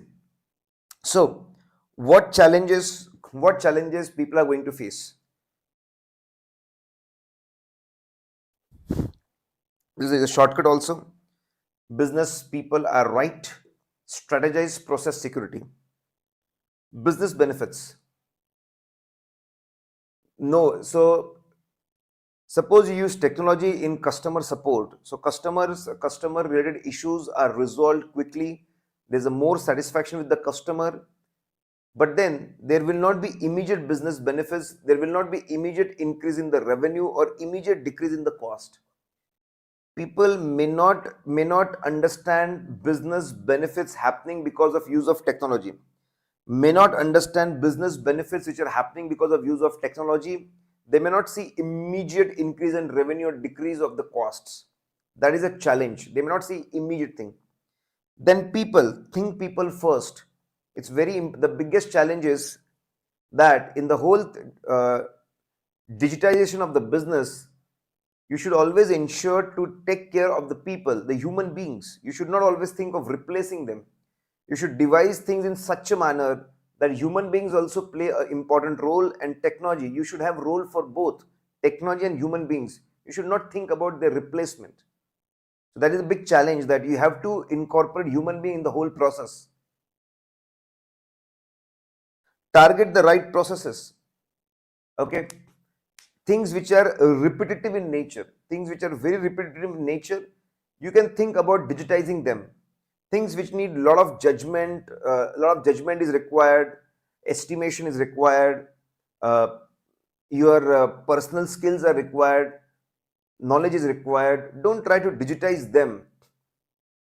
So, what challenges people are going to face? This is a shortcut also. Business people are right. Strategize process security. Business benefits. No, so suppose you use technology in customer support. So customer related issues are resolved quickly. There's a more satisfaction with the customer. But then there will not be immediate business benefits. There will not be immediate increase in the revenue or immediate decrease in the cost. People may not understand business benefits happening because of use of technology. May not understand business benefits which are happening because of use of technology. They may not see immediate increase in revenue or decrease of the costs. That is a challenge. They may not see immediate thing. Then people first. It's the biggest challenge is that in the whole digitization of the business, you should always ensure to take care of the people, the human beings. You should not always think of replacing them. You should devise things in such a manner that human beings also play an important role, and technology. You should have role for both technology and human beings. You should not think about their replacement. So that is a big challenge, that you have to incorporate human being in the whole process. Target the right processes. Okay. things which are repetitive in nature, things which are very repetitive in nature, you can think about digitizing them. Things which need a lot of judgment, is required, estimation is required, uh, your personal skills are required, knowledge is required. Don't try to digitize them.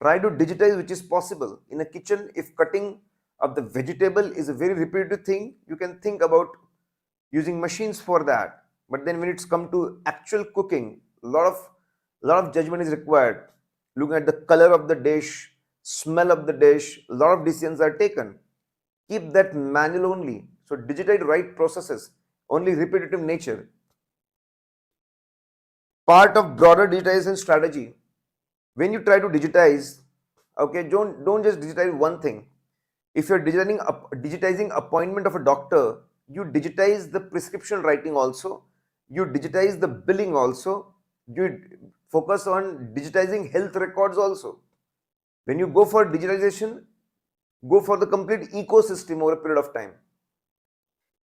Try to digitize which is possible. In a kitchen, if cutting of the vegetable is a very repetitive thing, you can think about using machines for that. But then when it's come to actual cooking, a lot of judgment is required. Looking at the color of the dish, smell of the dish, a lot of decisions are taken. Keep that manual only. So digitize right processes, only repetitive nature. Part of broader digitization strategy. When you try to digitize, okay, don't just digitize one thing. If you're digitizing appointment of a doctor, you digitize the prescription writing also, you digitize the billing also, you focus on digitizing health records also. When you go for digitization, go for the complete ecosystem over a period of time.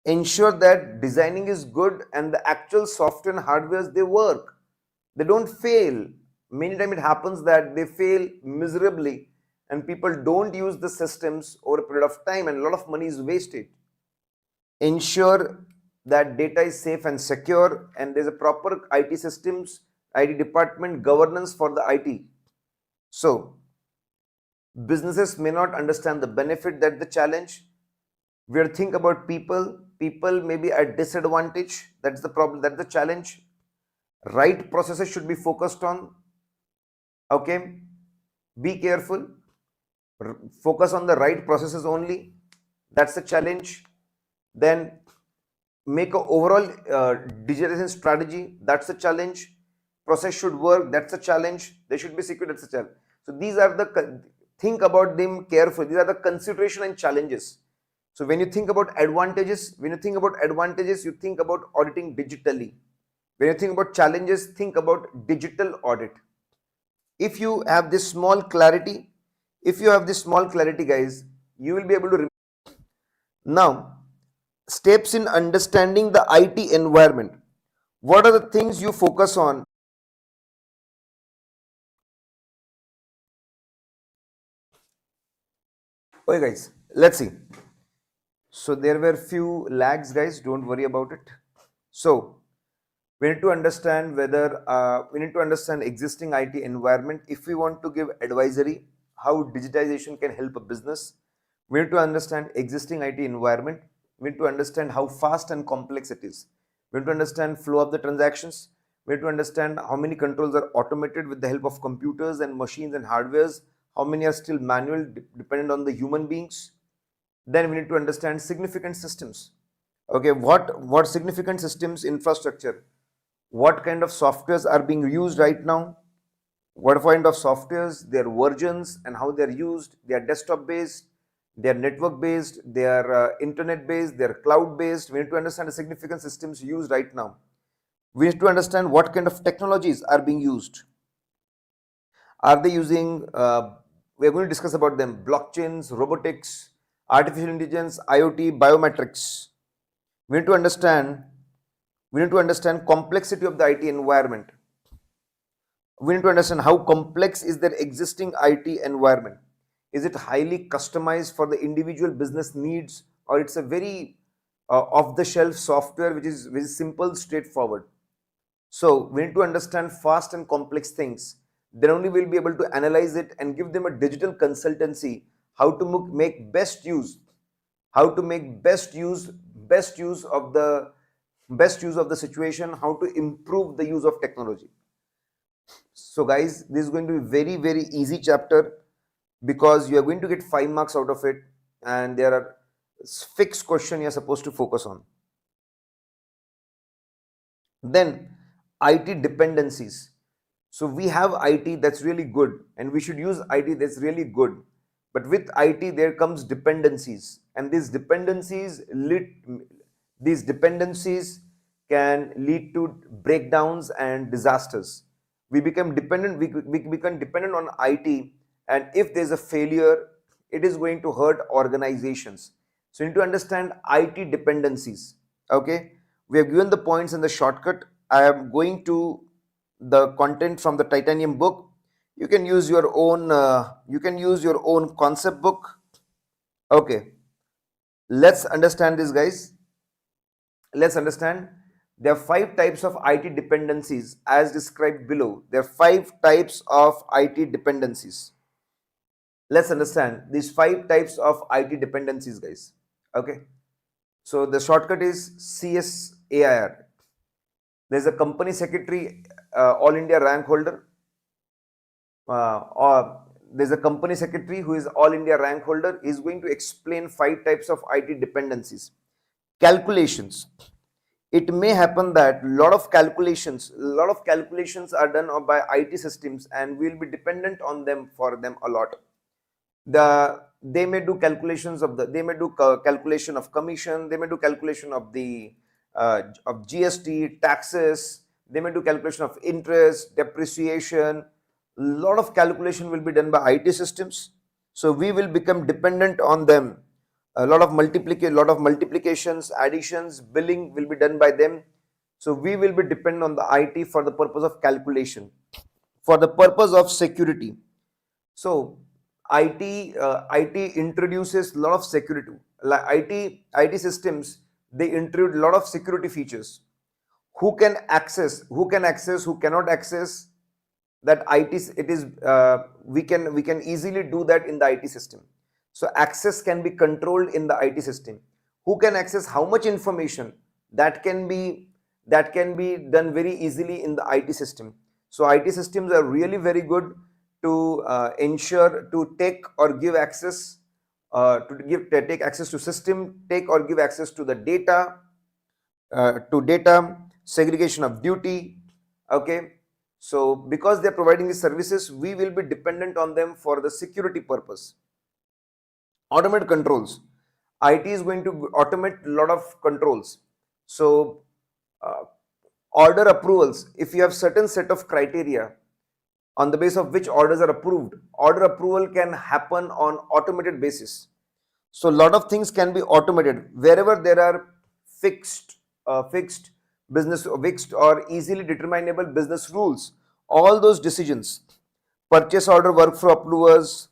Ensure that designing is good and the actual software and hardwares, they work, they don't fail. Many times it happens that they fail miserably and people don't use the systems over a period of time and a lot of money is wasted. Ensure that data is safe and secure and there's a proper IT systems, IT department governance for the IT. So businesses may not understand the benefit, that the challenge. We are think about people may be at disadvantage, that's the problem, that's the challenge. Right processes should be focused on. Okay, be careful, focus on the right processes only, that's the challenge. Then make a overall digitalization strategy, that's a challenge. Process should work, that's a challenge. They should be secure, that's a challenge. So these are the, think about them carefully, these are the consideration and challenges. So when you think about advantages, you think about auditing digitally. When you think about challenges, think about digital audit. If you have this small clarity, guys, you will be able to. Now, steps in understanding the IT environment. What are the things you focus on? Okay, guys, let's see. So there were few lags, guys, don't worry about it. So we need to understand we need to understand existing IT environment if we want to give advisory how digitization can help a business. We need to understand existing IT environment. We need to understand how fast and complex it is. We need to understand flow of the transactions. We need to understand how many controls are automated with the help of computers and machines and hardwares, how many are still manual, dependent on the human beings. Then we need to understand significant systems. Okay, what significant systems infrastructure, what kind of softwares are being used right now, what kind of softwares, their versions and how they're used. They are desktop based, they are network based, they are internet based, they are cloud based. We need to understand the significant systems used right now. We need to understand what kind of technologies are being used. Are they using, we are going to discuss about them, blockchains, robotics, artificial intelligence, IoT, biometrics. We need to understand complexity of the IT environment. We need to understand how complex is their existing IT environment. Is it highly customized for the individual business needs, or it's a very off-the-shelf software which is very simple, straightforward. So we need to understand fast and complex things. Then only we'll be able to analyze it and give them a digital consultancy how to make best use, of the situation, how to improve the use of technology. So guys, this is going to be very, very easy chapter because you are going to get 5 marks out of it and there are fixed question you are supposed to focus on. Then IT dependencies. So we have IT that's really good and we should use IT that's really good. But with IT there comes dependencies, and these dependencies can lead to breakdowns and disasters. We become dependent on IT, and if there's a failure, it is going to hurt organizations. So you need to understand IT dependencies. Okay, We have given the points in the shortcut. I am going to the content from the titanium book. You can use your own concept book. Okay, let's understand this, guys. Let's understand. There are 5 types of IT dependencies as described below. There are 5 types of IT dependencies. Let's understand these 5 types of IT dependencies, guys. Okay, so the shortcut is CSAIR. There's a company secretary, all India rank holder, or there's a company secretary who is all India rank holder, is going to explain 5 types of IT dependencies. Calculations. It may happen that a lot of calculations are done by IT systems, and we'll be dependent on them for them a lot. They may do calculations of calculation of commission, they may do calculation of the of GST, taxes, they may do calculation of interest, depreciation. Lot of calculation will be done by IT systems, so we will become dependent on them. A lot of multiplications, additions, billing will be done by them, so we will be dependent on the IT for the purpose of calculation, for the purpose of security. So IT introduces a lot of security. Like IT systems, they introduce a lot of security features. Who can access, who cannot access that we can easily do that in the IT system. So access can be controlled in the IT system. Who can access how much information, that can be done very easily in the IT system. So IT systems are really very good to ensure to take or give access, take access to system, take or give access to the data, segregation of duty. Okay, so because they are providing these services, we will be dependent on them for the security purpose. Automate controls. IT is going to automate a lot of controls. So order approvals, if you have certain set of criteria on the basis of which orders are approved, order approval can happen on automated basis. So a lot of things can be automated wherever there are fixed or easily determinable business rules. All those decisions, purchase order workflow approvals,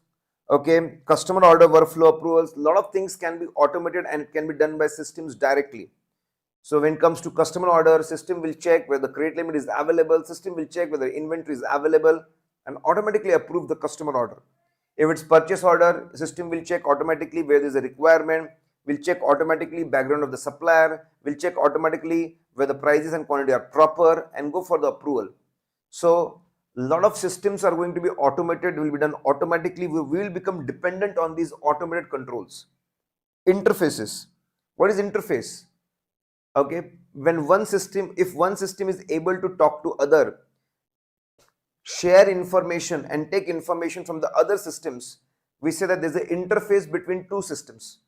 okay, customer order workflow approvals, a lot of things can be automated and it can be done by systems directly. So when it comes to customer order, system will check whether the credit limit is available, system will check whether inventory is available and automatically approve the customer order. If it's purchase order, system will check automatically where there is a requirement, will check automatically background of the supplier, will check automatically whether the prices and quantity are proper and go for the approval. So a lot of systems are going to be automated, will be done automatically. We will become dependent on these automated controls. Interfaces. What is interface? Okay, when if one system is able to talk to other, share information and take information from the other systems, we say that there's an interface between two systems.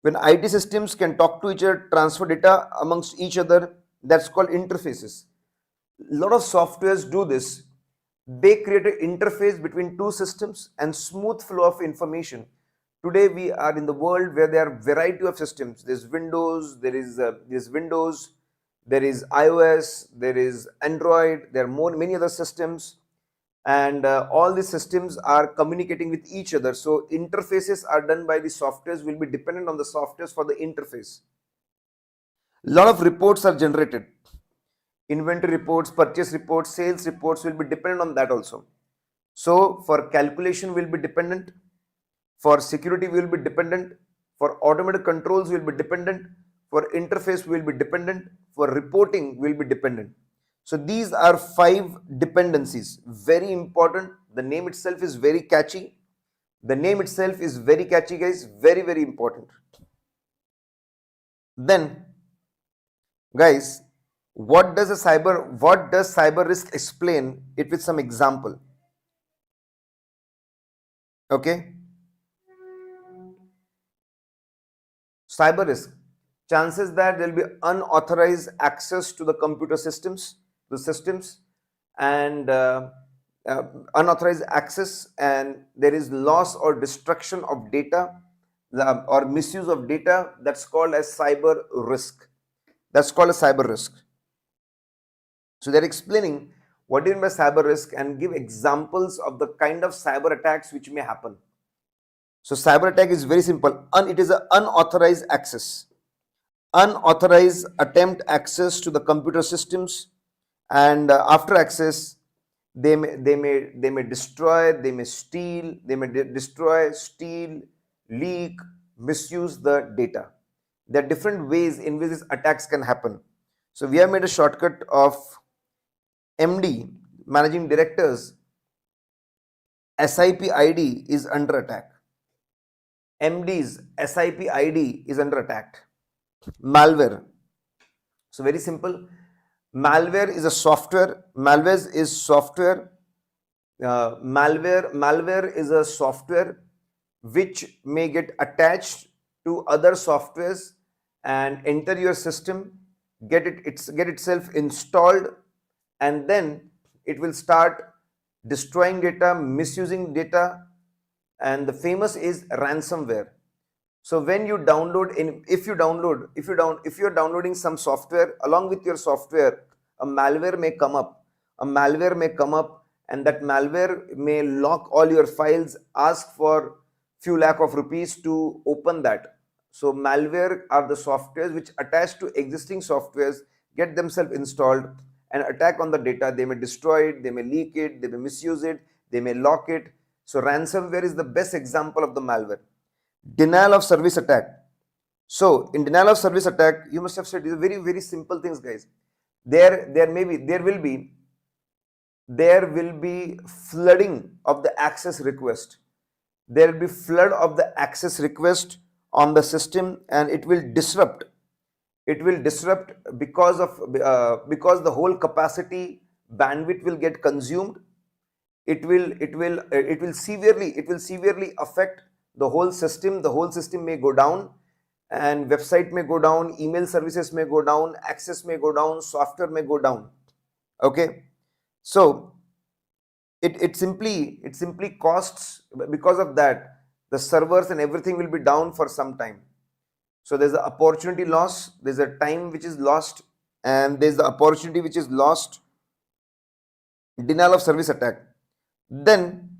When IT systems can talk to each other, transfer data amongst each other, that's called interfaces. A lot of softwares do this. They create an interface between two systems and smooth flow of information. Today we are in the world where there are variety of systems. There's Windows, there is iOS, there is Android, there are many other systems, and all these systems are communicating with each other. So interfaces are done by the softwares, will be dependent on the softwares for the interface. A lot of reports are generated. Inventory reports, purchase reports, sales reports will be dependent on that also. So for calculation will be dependent, for security will be dependent, for automated controls will be dependent, for interface will be dependent, for reporting will be dependent. So these are 5 dependencies, very important. The name itself is very catchy. Guys, very important. Then guys, what does cyber risk? Explain it with some example. Okay, cyber risk, chances that there will be unauthorized access to the computer systems, and unauthorized access, and there is loss or destruction of data or misuse of data. That's called as cyber risk. That's called a cyber risk. So they're explaining what do you mean by cyber risk and give examples of the kind of cyber attacks which may happen. So cyber attack is very simple. It is an unauthorized access. Unauthorized attempt access to the computer systems, and after access, they may destroy, they may steal, they may destroy, steal, leak, misuse the data. There are different ways in which these attacks can happen. So we have made a shortcut of MD, managing directors. SIP ID is under attack. MD's SIP ID is under attack. Malware. So very simple. Malware is a software. Malware is software. Malware is a software which may get attached to other softwares and enter your system, get itself installed, and then it will start destroying data, misusing data, and the famous is ransomware. So when you download if you're downloading some software, along with your software, a malware may come up. And that malware may lock all your files, ask for few lakh of rupees to open that. So malware are the softwares which attach to existing softwares, get themselves installed and attack on the data. They may destroy it, they may leak it, they may misuse it, they may lock it. So ransomware is the best example of the malware. Denial of service attack. So in denial of service attack, you must have said these are very, very simple things, guys. There will be flooding of the access request. There will be flood of the access request on the system, and it will disrupt. It will disrupt because the whole capacity bandwidth will get consumed. It will severely affect the whole system. The whole system may go down, and website may go down, email services may go down, access may go down, software may go down. Okay, so it simply costs. Because of that, the servers and everything will be down for some time. So there's the opportunity loss, there's a time which is lost, and there's the opportunity which is lost. Denial of service attack. Then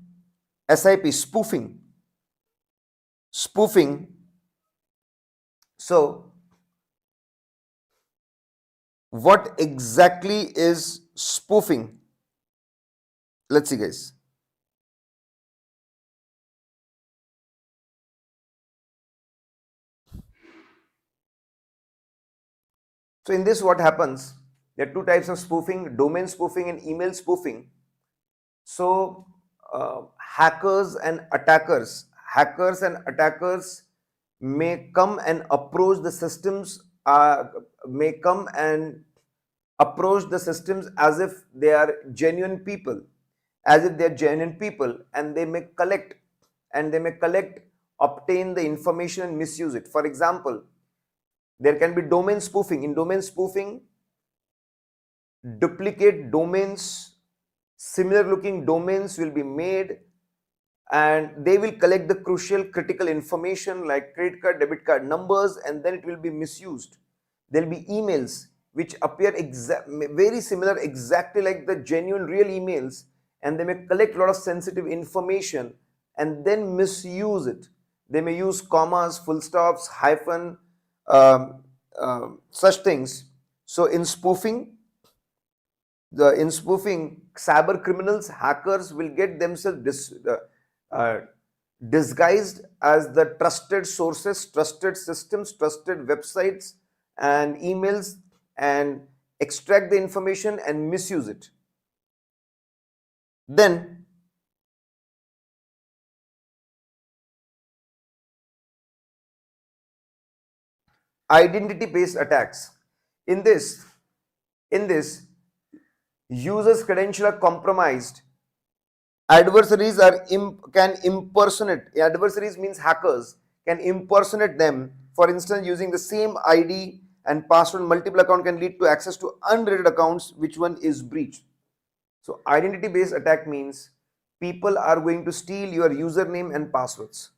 SIP, spoofing. So what exactly is spoofing? Let's see, guys. So in this, what happens? There are two types of spoofing: domain spoofing and email spoofing. So hackers and attackers may come and approach the systems. As if they are genuine people, and they may collect, obtain the information and misuse it. For example, there can be domain spoofing. In domain spoofing, duplicate domains, similar looking domains will be made, and they will collect the critical information like credit card, debit card numbers, and then it will be misused. There will be emails which appear very similar, exactly like the genuine real emails, and they may collect a lot of sensitive information and then misuse it. They may use commas, full stops, hyphen, such things. So in spoofing, cyber criminals, hackers will get themselves disguised as the trusted sources, trusted systems, trusted websites and emails, and extract the information and misuse it. Then identity-based attacks. In this, users' credentials are compromised. Adversaries can impersonate. Adversaries means hackers can impersonate them. For instance, using the same ID and password, multiple account can lead to access to unrelated accounts. Which one is breached? So identity-based attack means people are going to steal your username and passwords.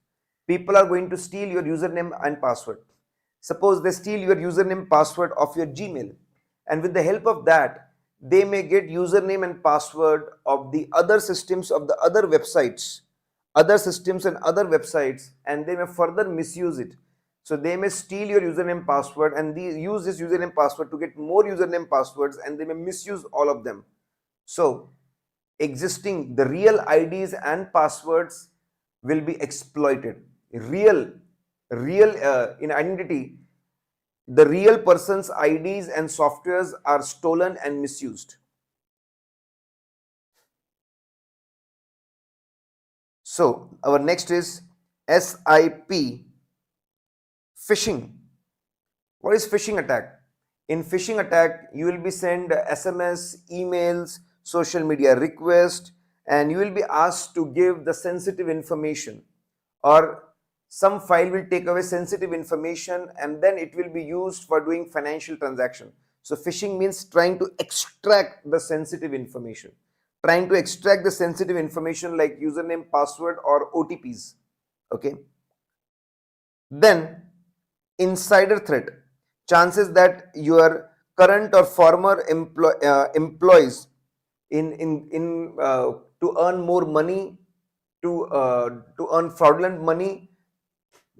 Suppose they steal your username password of your Gmail, and with the help of that, they may get username and password of the other systems of the other websites, other systems and other websites, and they may further misuse it. So they may steal your username password and use this username password to get more username passwords, and they may misuse all of them. So existing the real IDs and passwords will be exploited. Real in identity, the real person's IDs and softwares are stolen and misused. So our next is SIP, phishing. What is phishing attack? In phishing attack, you will be sent SMS, emails, social media request, and you will be asked to give the sensitive information, or some file will take away sensitive information and then it will be used for doing financial transaction. So phishing means trying to extract the sensitive information, trying to extract the sensitive information like username, password, or OTPs. Okay. Then insider threat, chances that your current or former employees to earn more money, to earn fraudulent money,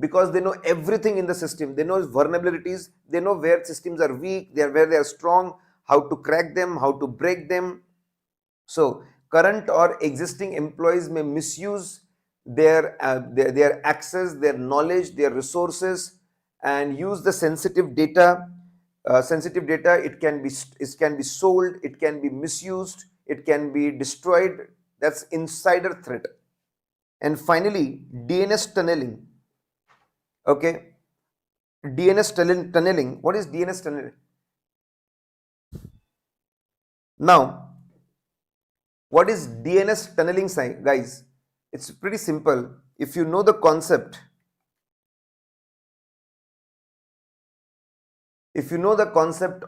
because they know everything in the system. They know vulnerabilities, they know where systems are weak, where they are strong, how to crack them, how to break them. So current or existing employees may misuse their access, their knowledge, their resources, and use the sensitive data. Sensitive data, it can be sold, it can be misused, it can be destroyed. That's insider threat. And finally, DNS tunneling. Okay, tunneling. What is DNS tunneling? Now, what is DNS tunneling, guys? It's pretty simple. If you know the concept,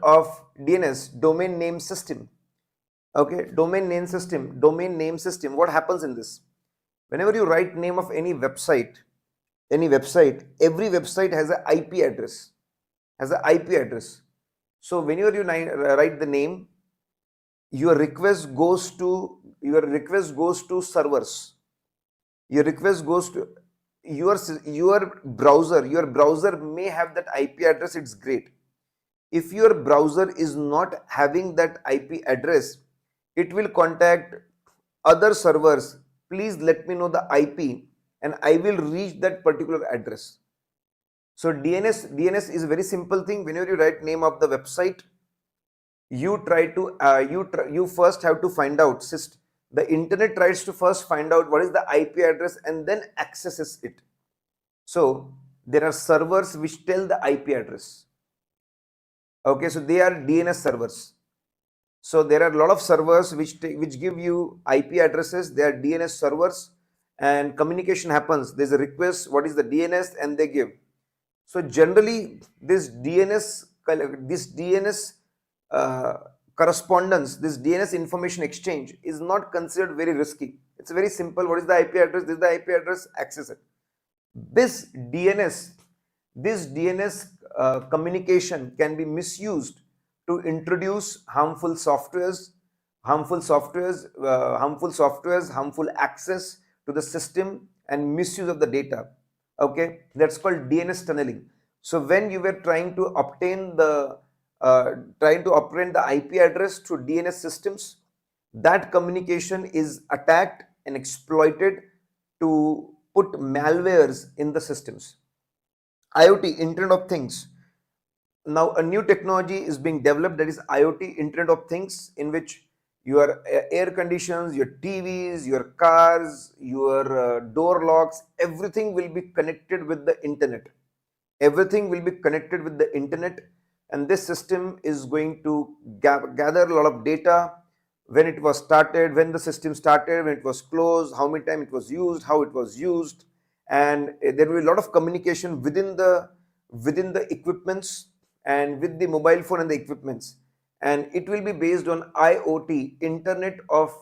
of DNS, domain name system. Okay, domain name system. What happens in this? Whenever you write name of any website, every website has an IP address. So whenever you write the name, your request goes to servers. Your request goes to your browser. Your browser may have that IP address. It's great. If your browser is not having that IP address, it will contact other servers. Please let me know the IP and I will reach that particular address. So DNS is a very simple thing. Whenever you write name of the website, you first have to find out, the internet tries to first find out what is the IP address and then accesses it. So there are servers which tell the IP address. Okay, so they are DNS servers. So there are a lot of servers which give you IP addresses. They are DNS servers, and communication happens. There's a request, what is the DNS, and they give. So generally, this DNS correspondence, this DNS information exchange is not considered very risky. It's very simple. What is the IP address? This is the IP address. Access it. This DNS communication can be misused to introduce harmful softwares, harmful access to the system, and misuse of the data. Okay, that's called DNS tunneling. So when you were trying to obtain the IP address through DNS systems, that communication is attacked and exploited to put malwares in the systems. IoT, Internet of Things. Now a new technology is being developed, that is IoT, Internet of Things, in which your air conditions, your TVs, your cars, your door locks, everything will be connected with the internet. Everything will be connected with the internet, and this system is going to gather a lot of data. When it was started, when the system started, when it was closed, how many times it was used, how it was used, and there will be a lot of communication within the equipments and with the mobile phone and the equipments, and it will be based on IoT, Internet of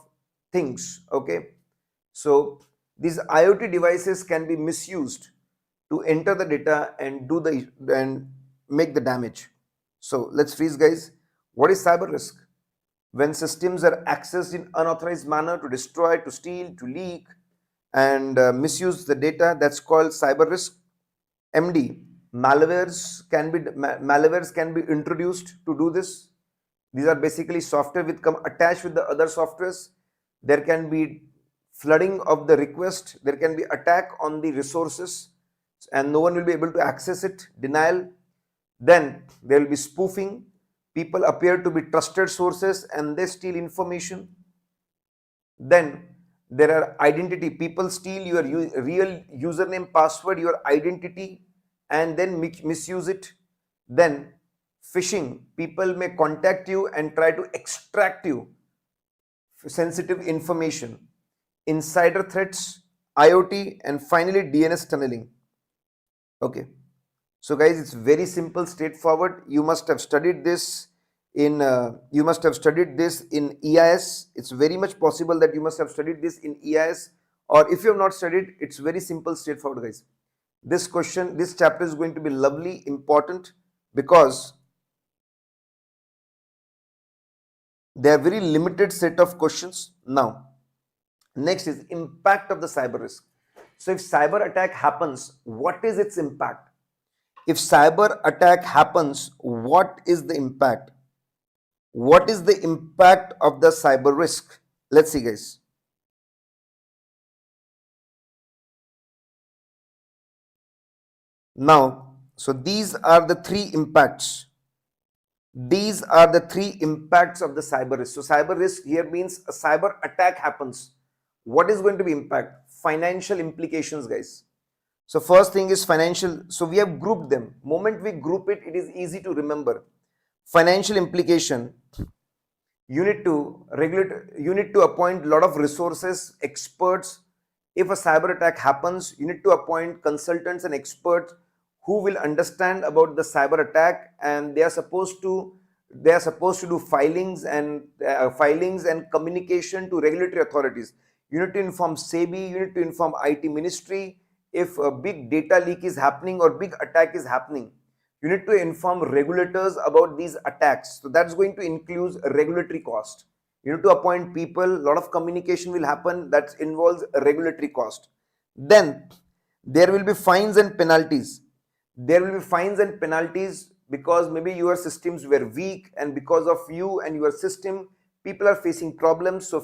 Things. Okay, so these IoT devices can be misused to enter the data and make the damage. So let's freeze, guys. What is cyber risk? When systems are accessed in unauthorized manner to destroy, to steal, to leak, and misuse the data, that's called cyber risk. MD, malwares can be introduced to do this. These are basically software which come attached with the other softwares. There can be flooding of the request. There can be attack on the resources, and no one will be able to access it. Denial. Then there will be spoofing. People appear to be trusted sources and they steal information. Then there are identity. People steal your real username, password, your identity, and then misuse it. Then phishing. People may contact you and try to extract you sensitive information. Insider threats, IoT, and finally DNS tunneling. Okay. So guys, it's very simple, straightforward. You must have studied this in EIS. It's very much possible that you must have studied this in EIS, or if you have not studied, it's very simple, straightforward, guys. This chapter is going to be lovely, important, because there are very limited set of questions. Now, next is impact of the cyber risk. So if cyber attack happens, what is its impact? If cyber attack happens, what is the impact? What is the impact of the cyber risk? Let's see, guys. Now, so these are the three impacts. These are the three impacts of the cyber risk. So cyber risk here means a cyber attack happens. What is going to be impact? Financial implications, guys. So first thing is financial. So we have grouped them. Moment we group it, it is easy to remember. Financial implication. You need to appoint a lot of resources, experts. If a cyber attack happens, you need to appoint consultants and experts who will understand about the cyber attack, and they are supposed to do filings and communication to regulatory authorities. You need to inform SEBI, you need to inform IT ministry. If a big data leak is happening or big attack is happening, you need to inform regulators about these attacks. So that's going to include a regulatory cost. You need to appoint people, a lot of communication will happen, that involves a regulatory cost. Then there will be fines and penalties. There will be fines and penalties because maybe your systems were weak, and because of you and your system, people are facing problems. So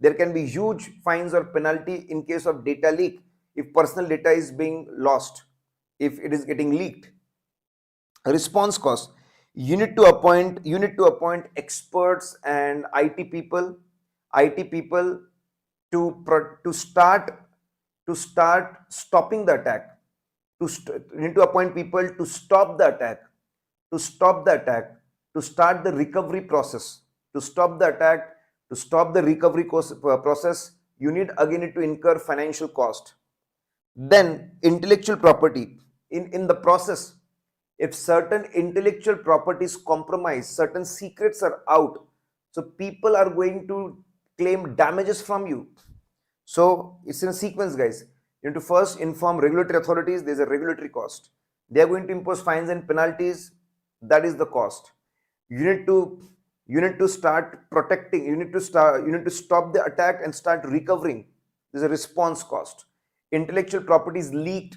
there can be huge fines or penalty in case of data leak, if personal data is being lost, if it is getting leaked. Response cost. You need to appoint experts and IT people to start stopping the attack. You need to appoint people to stop the attack, to start the recovery process. To stop the attack, to stop the recovery process, you need to incur financial cost. Then intellectual property. In the process, if certain intellectual property is compromised, certain secrets are out, so people are going to claim damages from you. So it's in a sequence, guys. You need to first inform regulatory authorities. There's a regulatory cost. They are going to impose fines and penalties. That is the cost. You need to start protecting. You need to stop the attack and start recovering. There's a response cost. Intellectual property is leaked.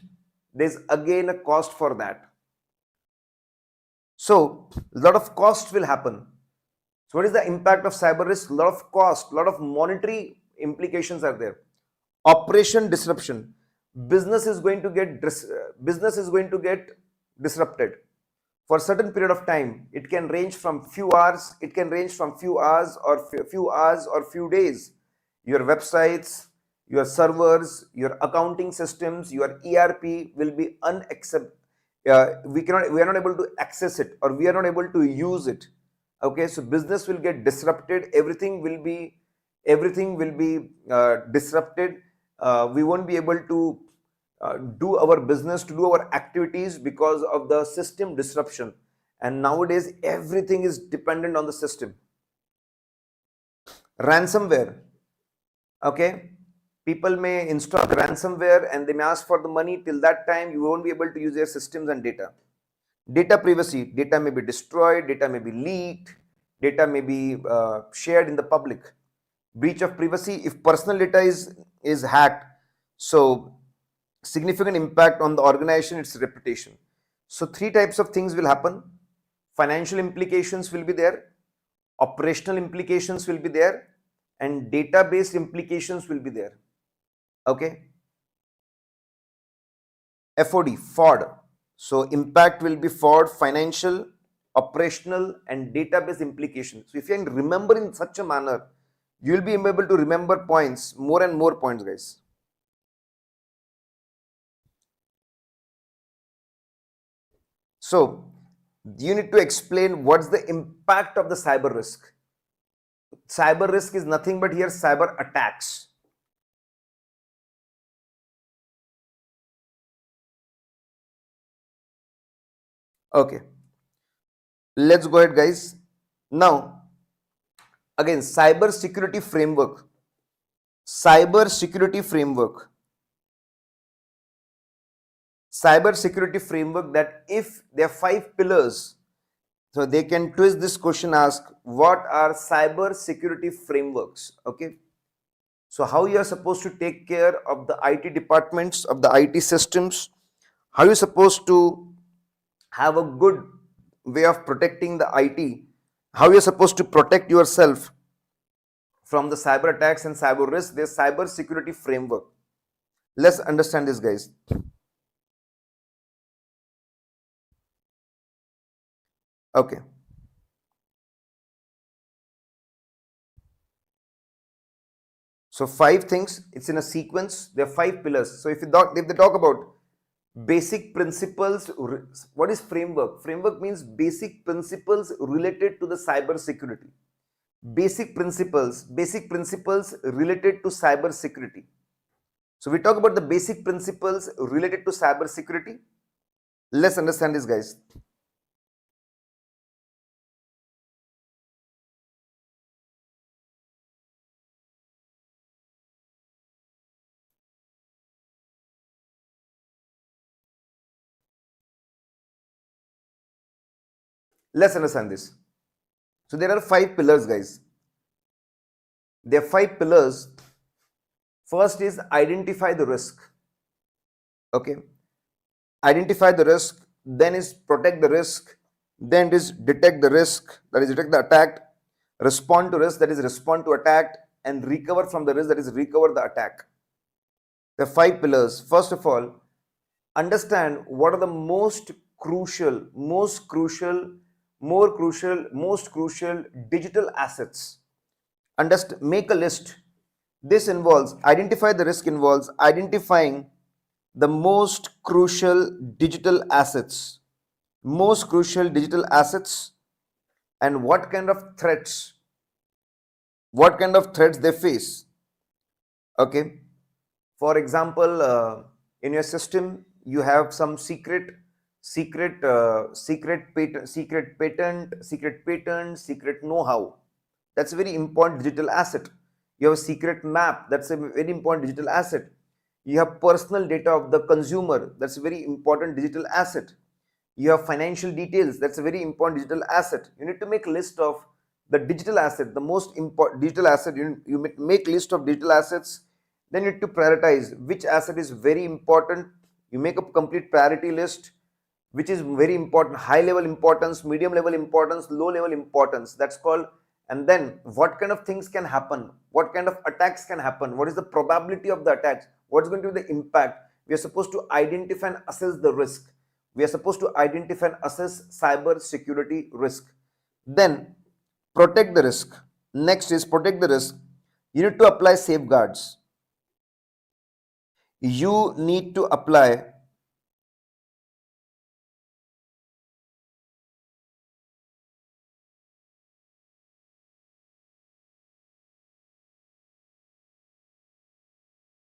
There's again a cost for that. So a lot of cost will happen. So what is the impact of cyber risk? A lot of cost, a lot of monetary implications are there. Operation disruption. Business is going to get disrupted for a certain period of time. It can range from few hours. It can range from few hours or few days. Your websites, your servers, your accounting systems, your ERP will be unacceptable. We are not able to access it, or we are not able to use it. Okay, so business will get disrupted. Everything will be disrupted. We won't be able to do our business, to do our activities because of the system disruption. And nowadays everything is dependent on the system. Ransomware. Okay, people may install ransomware and they may ask for the money. Till that time, you won't be able to use their systems and data. Data privacy, data may be destroyed, data may be leaked, data may be shared in the public. Breach of privacy, if personal data is hacked, so significant impact on the organization, its reputation. So three types of things will happen. Financial implications will be there, operational implications will be there, and database implications will be there. Okay. FOD, fraud. So impact will be fraud, financial, operational, and database implications. So if you can remember in such a manner, you will be able to remember points, more and more points, guys. So you need to explain what's the impact of the cyber risk. Cyber risk is nothing but here cyber attacks. Okay, let's go ahead, guys. Now, again, cyber security framework. Cyber security framework. Cyber security framework, that if there are 5 pillars, so they can twist this question, ask what are cyber security frameworks? Okay. So how you are supposed to take care of the IT departments, of the IT systems, how you are supposed to have a good way of protecting the IT, how you are supposed to protect yourself from the cyber attacks and cyber risk. There's cyber security framework. Let's understand this, guys. Okay. So 5 things, it's in a sequence. There are 5 pillars. So if they talk about basic principles, what is framework? Framework means basic principles related to the cyber security. Basic principles related to cyber security. So we talk about the basic principles related to cyber security. Let's understand this, guys. Let's understand this. So there are 5 pillars, guys. There are 5 pillars. First is identify the risk. Okay. Identify the risk, then is protect the risk, then it is detect the risk, that is detect the attack, respond to risk, that is respond to attack, and recover from the risk, that is recover the attack. The 5 pillars. First of all, understand what are the most crucial digital assets. Make a list. This involves identify the risk, involves identifying the most crucial digital assets, and what kind of threats they face. Okay. For example, in your system you have some secret patent, secret know-how. That's a very important digital asset. You have a secret map. That's a very important digital asset. You have personal data of the consumer. That's a very important digital asset. You have financial details. That's a very important digital asset. You need to make a list of the digital asset, the most important digital asset. You make list of digital assets. Then you need to prioritize which asset is very important. You make a complete priority list, which is very important, high level importance, medium level importance, low level importance. That's called. And then what kind of things can happen, what kind of attacks can happen, what is the probability of the attacks, what's going to be the impact. We are supposed to identify and assess the risk. We are supposed to identify and assess cyber security risk. Then protect the risk. Next is protect the risk. You need to apply safeguards. You need to apply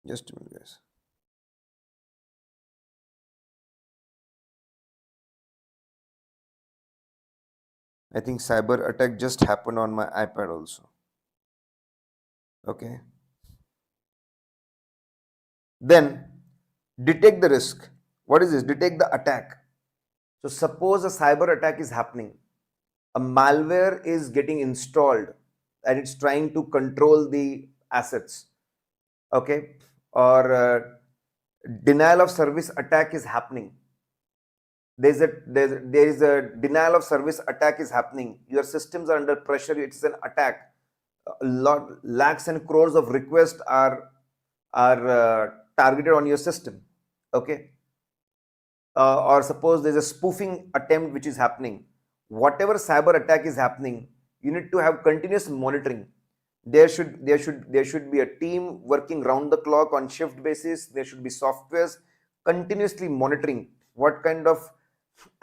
just a minute, guys. I think cyber attack just happened on my iPad also. Okay. Then detect the risk. What is this? Detect the attack. So suppose a cyber attack is happening, a malware is getting installed and it's trying to control the assets, okay, or denial of service attack is happening. There is a denial of service attack is happening. Your systems are under pressure. It's an attack. A lot, lakhs and crores of requests are targeted on your system. Okay, or suppose there's a spoofing attempt which is happening. Whatever cyber attack is happening, you need to have continuous monitoring. There should be a team working round the clock on shift basis. There should be softwares continuously monitoring what kind of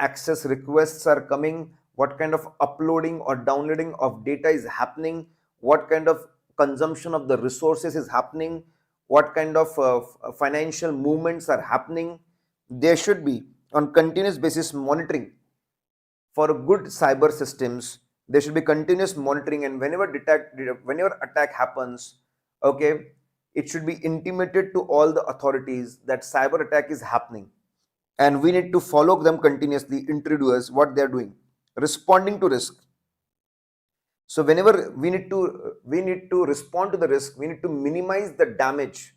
access requests are coming, what kind of uploading or downloading of data is happening, what kind of consumption of the resources is happening, what kind of financial movements are happening. There should be on continuous basis monitoring. For good cyber systems, there should be continuous monitoring, and whenever attack happens, okay, it should be intimated to all the authorities that cyber attack is happening, and we need to follow them continuously, introduce what they are doing, responding to risk. So whenever we need to respond to the risk, we need to minimize the damage.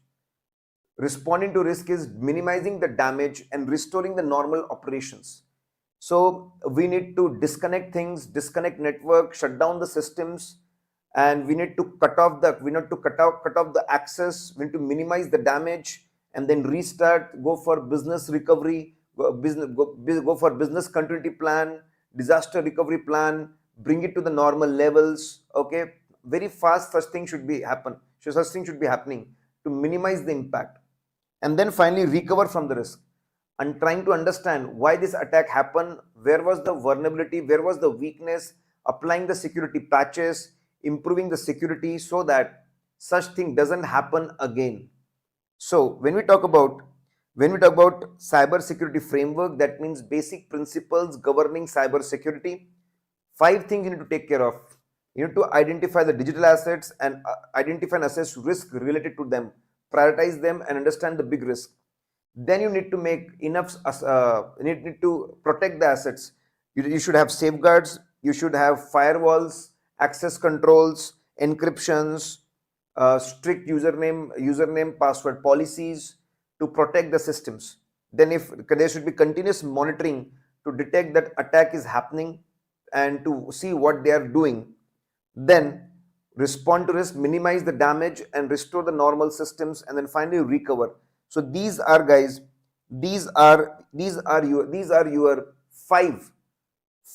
Responding to risk is minimizing the damage and restoring the normal operations. So we need to disconnect things, disconnect network, shut down the systems, and we need to cut off the access. We need to minimize the damage and then restart. Go for business recovery. Go for business continuity plan, disaster recovery plan. Bring it to the normal levels. Okay, very fast. Such thing should be happen. Such thing should be happening to minimize the impact, and then finally recover from the risk and trying to understand why this attack happened, where was the vulnerability, where was the weakness, applying the security patches, improving the security so that such thing doesn't happen again. So when we talk about cyber security framework, that means basic principles governing cyber security. 5 things you need to take care of. You need to identify the digital assets and identify and assess risk related to them, prioritize them and understand the big risk. Then you need to make enough, you need to protect the assets. You should have safeguards, you should have firewalls, access controls, encryptions, strict username password policies to protect the systems. Then if there should be continuous monitoring to detect that attack is happening and to see what they are doing. Then respond to risk, minimize the damage and restore the normal systems, and then finally recover. So these are, guys, these are your five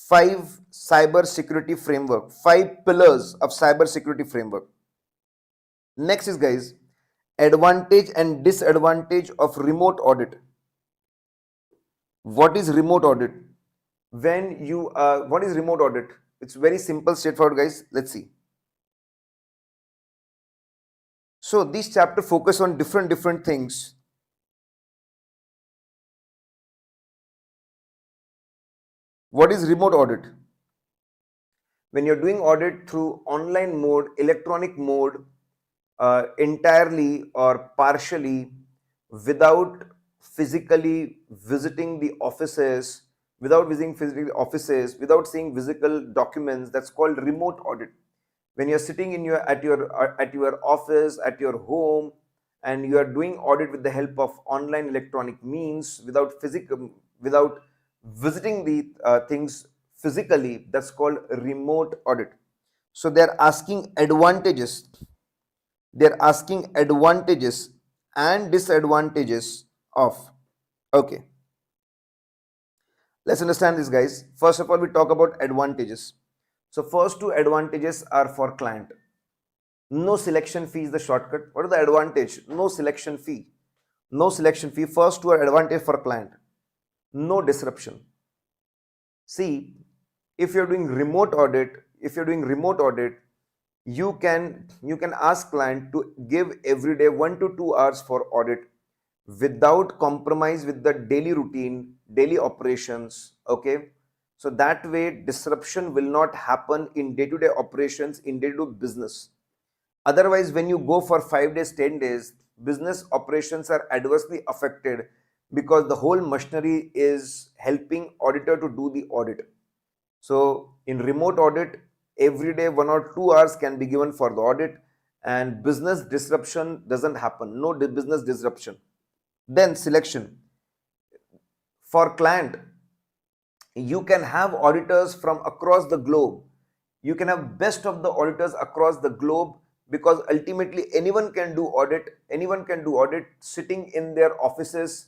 cyber security framework, 5 pillars of cyber security framework. Next is, guys, advantage and disadvantage of remote audit. What is remote audit? What is remote audit? It's very simple, straightforward, guys. Let's see. So this chapter focus on different things. What is remote audit? When you're doing audit through online mode, electronic mode, entirely or partially, without physically visiting the offices, without seeing physical documents, that's called remote audit. When you're sitting in your office, at your home, and you are doing audit with the help of online electronic means, without visiting the things physically, that's called remote audit. So they're asking advantages and disadvantages of. Okay, let's understand this, guys. First of all, we talk about advantages. So first 2 advantages are for client. No selection fee is the shortcut. What is the advantage? No selection fee. First 2 are advantage for client. No disruption. See, if you're doing remote audit, you can ask client to give every day 1 to 2 hours for audit without compromise with the daily routine, daily operations. Okay, so that way disruption will not happen in day-to-day operations, in day-to-day business. Otherwise, when you go for 5 days, 10 days, business operations are adversely affected because the whole machinery is helping auditor to do the audit. So in remote audit, every day 1 or 2 hours can be given for the audit, and business disruption doesn't happen. No business disruption. Then selection. For client, you can have auditors from across the globe. You can have best of the auditors across the globe, because ultimately anyone can do audit. Anyone can do audit sitting in their offices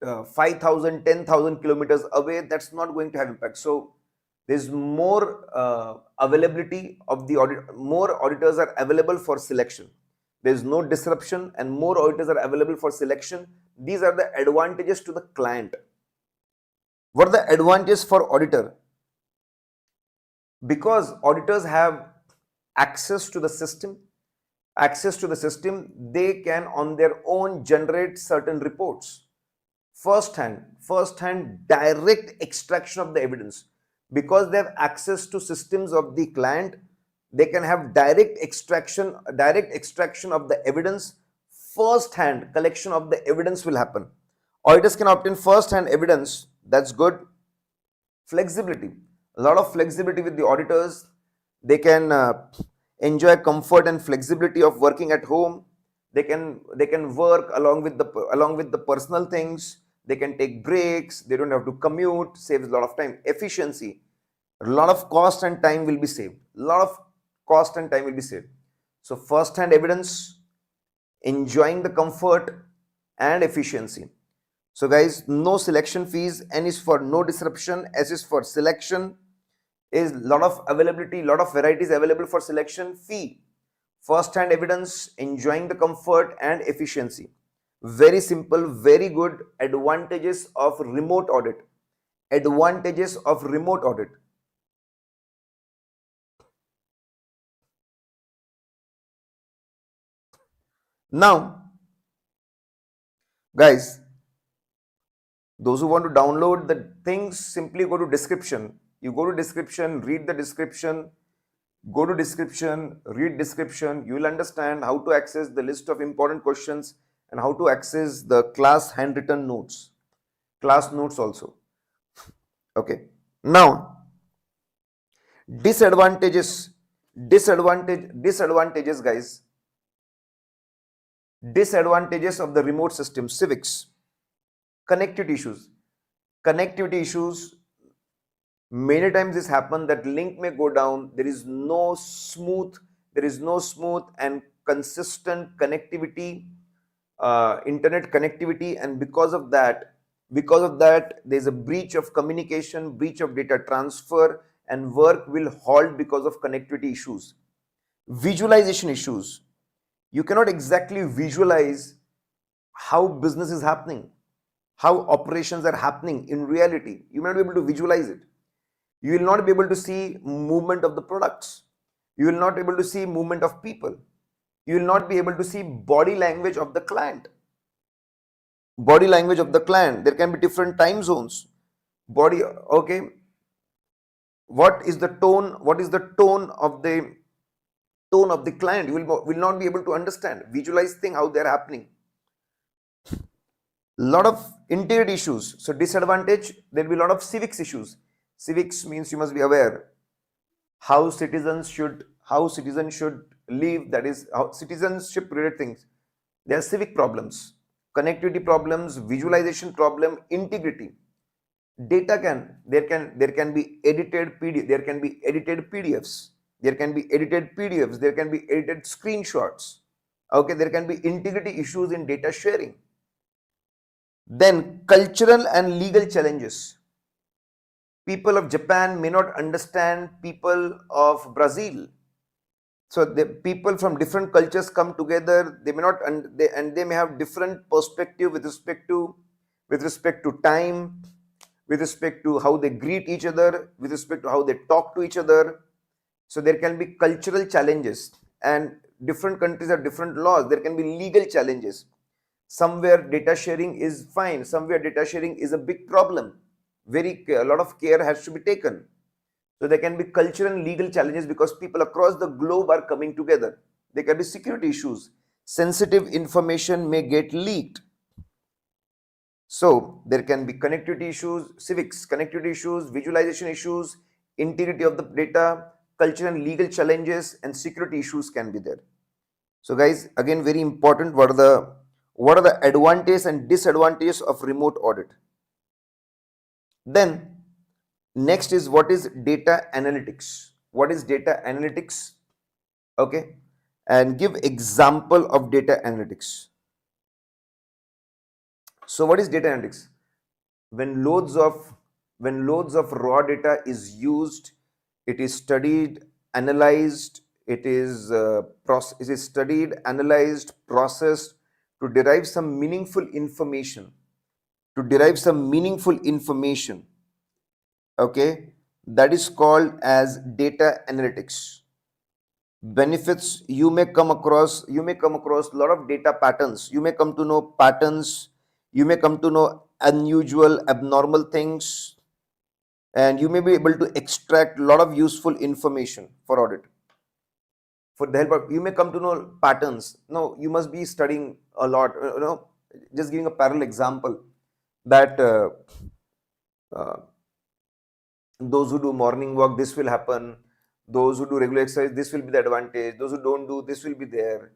5,000, 10,000 kilometers away. That's not going to have impact. So there's more availability of the audit. More auditors are available for selection. There's no disruption, and more auditors are available for selection. These are the advantages to the client. What are the advantages for auditor? Because auditors have access to the system, they can on their own generate certain reports. First hand direct extraction of the evidence. Because they have access to systems of the client, they can have direct extraction of the evidence. First hand collection of the evidence will happen. Auditors can obtain first hand evidence. That's good. Flexibility. A lot of flexibility with the auditors. They can enjoy comfort and flexibility of working at home. They can work along with the personal things. They can take breaks. They don't have to commute. Saves a lot of time. Efficiency. A lot of cost and time will be saved. So first hand evidence, enjoying the comfort, and efficiency. So guys, no selection fees. N is for no disruption. S is for selection. Is lot of availability, lot of varieties available for selection. Fee, first hand evidence, enjoying the comfort, and efficiency. Very simple, very good. Advantages of remote audit. Now guys, those who want to download the things, simply go to description. You go to description, read the description, read description. You will understand how to access the list of important questions and how to access the class handwritten notes, class notes also. Okay. Now, disadvantages, guys. Disadvantages of the remote system. Civics. Connectivity issues. Many times this happen that link may go down. There is no smooth and consistent connectivity, internet connectivity, and because of that there is a breach of communication, breach of data transfer, and work will halt because of connectivity issues. Visualization issues. You cannot exactly visualize how business is happening, how operations are happening in reality. You may not be able to visualize it. You will not be able to see movement of the products. You will not be able to see movement of people. You will not be able to see body language of the client. There can be different time zones. Okay. What is the tone of the client? You will not be able to understand, visualize things how they are happening. Lot of integrity issues. So disadvantage, there will be a lot of civics issues. Civics means you must be aware how citizens should live, that is how citizenship related things. There are civic problems, connectivity problems, visualization problem, integrity. Data there can be edited PDF, there can be edited PDFs, there can be edited screenshots. Okay, there can be integrity issues in data sharing. Then cultural and legal challenges. People of Japan may not understand people of Brazil. So the people from different cultures come together. They may not, they may have different perspective with respect to time, with respect to how they greet each other, with respect to how they talk to each other. So there can be cultural challenges, and different countries have different laws. There can be legal challenges. Somewhere data sharing is fine, somewhere data sharing is a big problem. A lot of care has to be taken. So there can be cultural and legal challenges because people across the globe are coming together. There can be security issues. Sensitive information may get leaked. So there can be connectivity issues, civics, connectivity issues, visualization issues, integrity of the data, cultural and legal challenges, and security issues can be there. So guys, again, very important, what are the advantages and disadvantages of remote audit? Then next is, what is data analytics? What is data analytics? Okay, and give example of data analytics. So what is data analytics? When loads of raw data is used, it is studied, analyzed, it is studied, analyzed, processed to derive some meaningful information. To derive some meaningful information, okay, that is called as data analytics. Benefits, you may come across a lot of data patterns, you may come to know patterns, you may come to know unusual, abnormal things, and you may be able to extract a lot of useful information for audit. For the help of, you may come to know patterns. No, you must be studying a lot, just giving a parallel example, that uh, those who do morning walk, this will happen. Those who do regular exercise, this will be the advantage. Those who don't do, this will be there.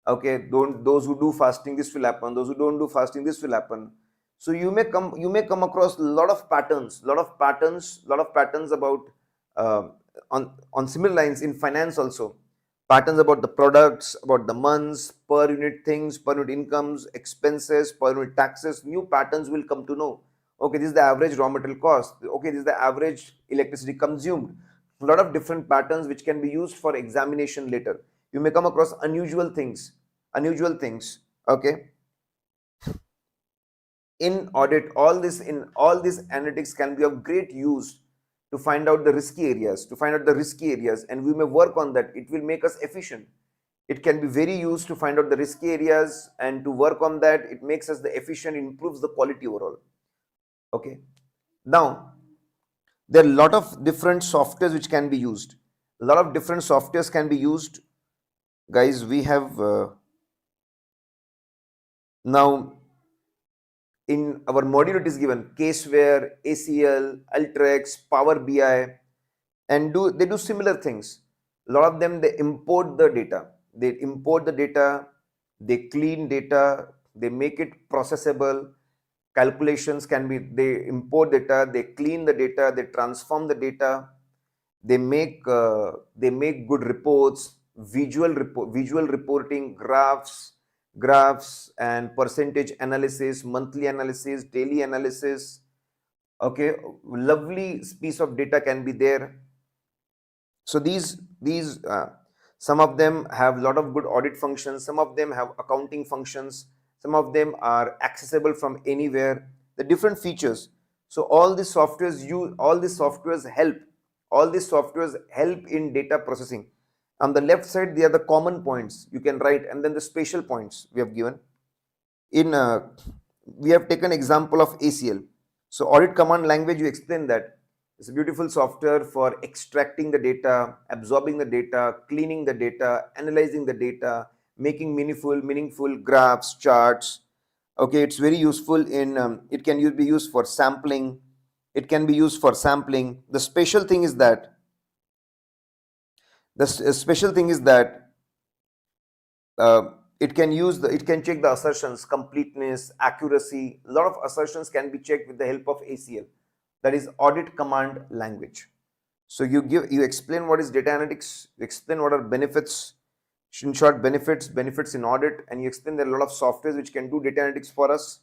Okay, don't those who do fasting, this will happen. Those who don't do fasting, this will happen. So you may come across a lot of patterns, lot of patterns about, uh, on similar lines in finance also. Patterns about the products, about the months, per unit things, per unit incomes, expenses, per unit taxes. New patterns will come to know. Okay, this is the average raw material cost. Okay, this is the average electricity consumed. A lot of different patterns which can be used for examination later. You may come across unusual things. Okay, in audit, all these analytics can be of great use to find out the risky areas, and we may work on that. It will make us efficient. It can be very used to find out the risky areas, and to work on that, it makes us the efficient, improves the quality overall. Okay, now there are a lot of different softwares which can be used. A lot of different softwares can be used, guys. We have now in our module it is given Caseware, ACL, Ultrex, Power BI, and they do similar things. A lot of them, they import the data. They import the data, they clean data, they make it processable. Calculations can be, they import data, they clean the data, they transform the data, they make good reports, visual reporting, graphs and percentage analysis, monthly analysis, daily analysis. Okay, lovely piece of data can be there. So these some of them have a lot of good audit functions, some of them have accounting functions, some of them are accessible from anywhere, the different features. So all these softwares help in data processing. On the left side, they are the common points you can write, and then the special points we have given. In we have taken example of ACL. So audit command language, you explain that it's a beautiful software for extracting the data, absorbing the data, cleaning the data, analyzing the data, making meaningful graphs, charts. Okay, it's very useful in it can be used for sampling. It can be used for sampling. The special thing is that uh, it can check the assertions, completeness, accuracy. A lot of assertions can be checked with the help of ACL, that is audit command language. So you explain what is data analytics, you explain what are benefits, in short, benefits in audit, and you explain there are a lot of softwares which can do data analytics for us.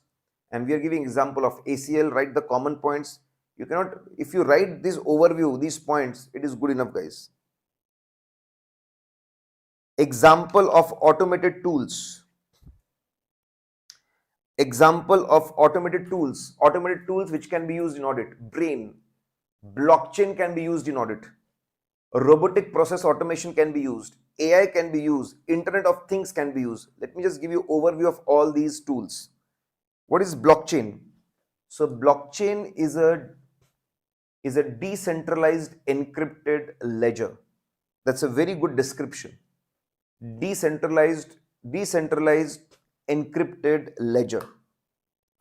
And we are giving example of ACL. Write the common points. You cannot, if you write this overview, these points, it is good enough, guys. Example of automated tools. Automated tools which can be used in audit. Brain, blockchain can be used in audit. Robotic process automation can be used. AI can be used. Internet of Things can be used. Let me just give you overview of all these tools. What is blockchain? So blockchain is a decentralized encrypted ledger. That's a very good description. Decentralized encrypted ledger.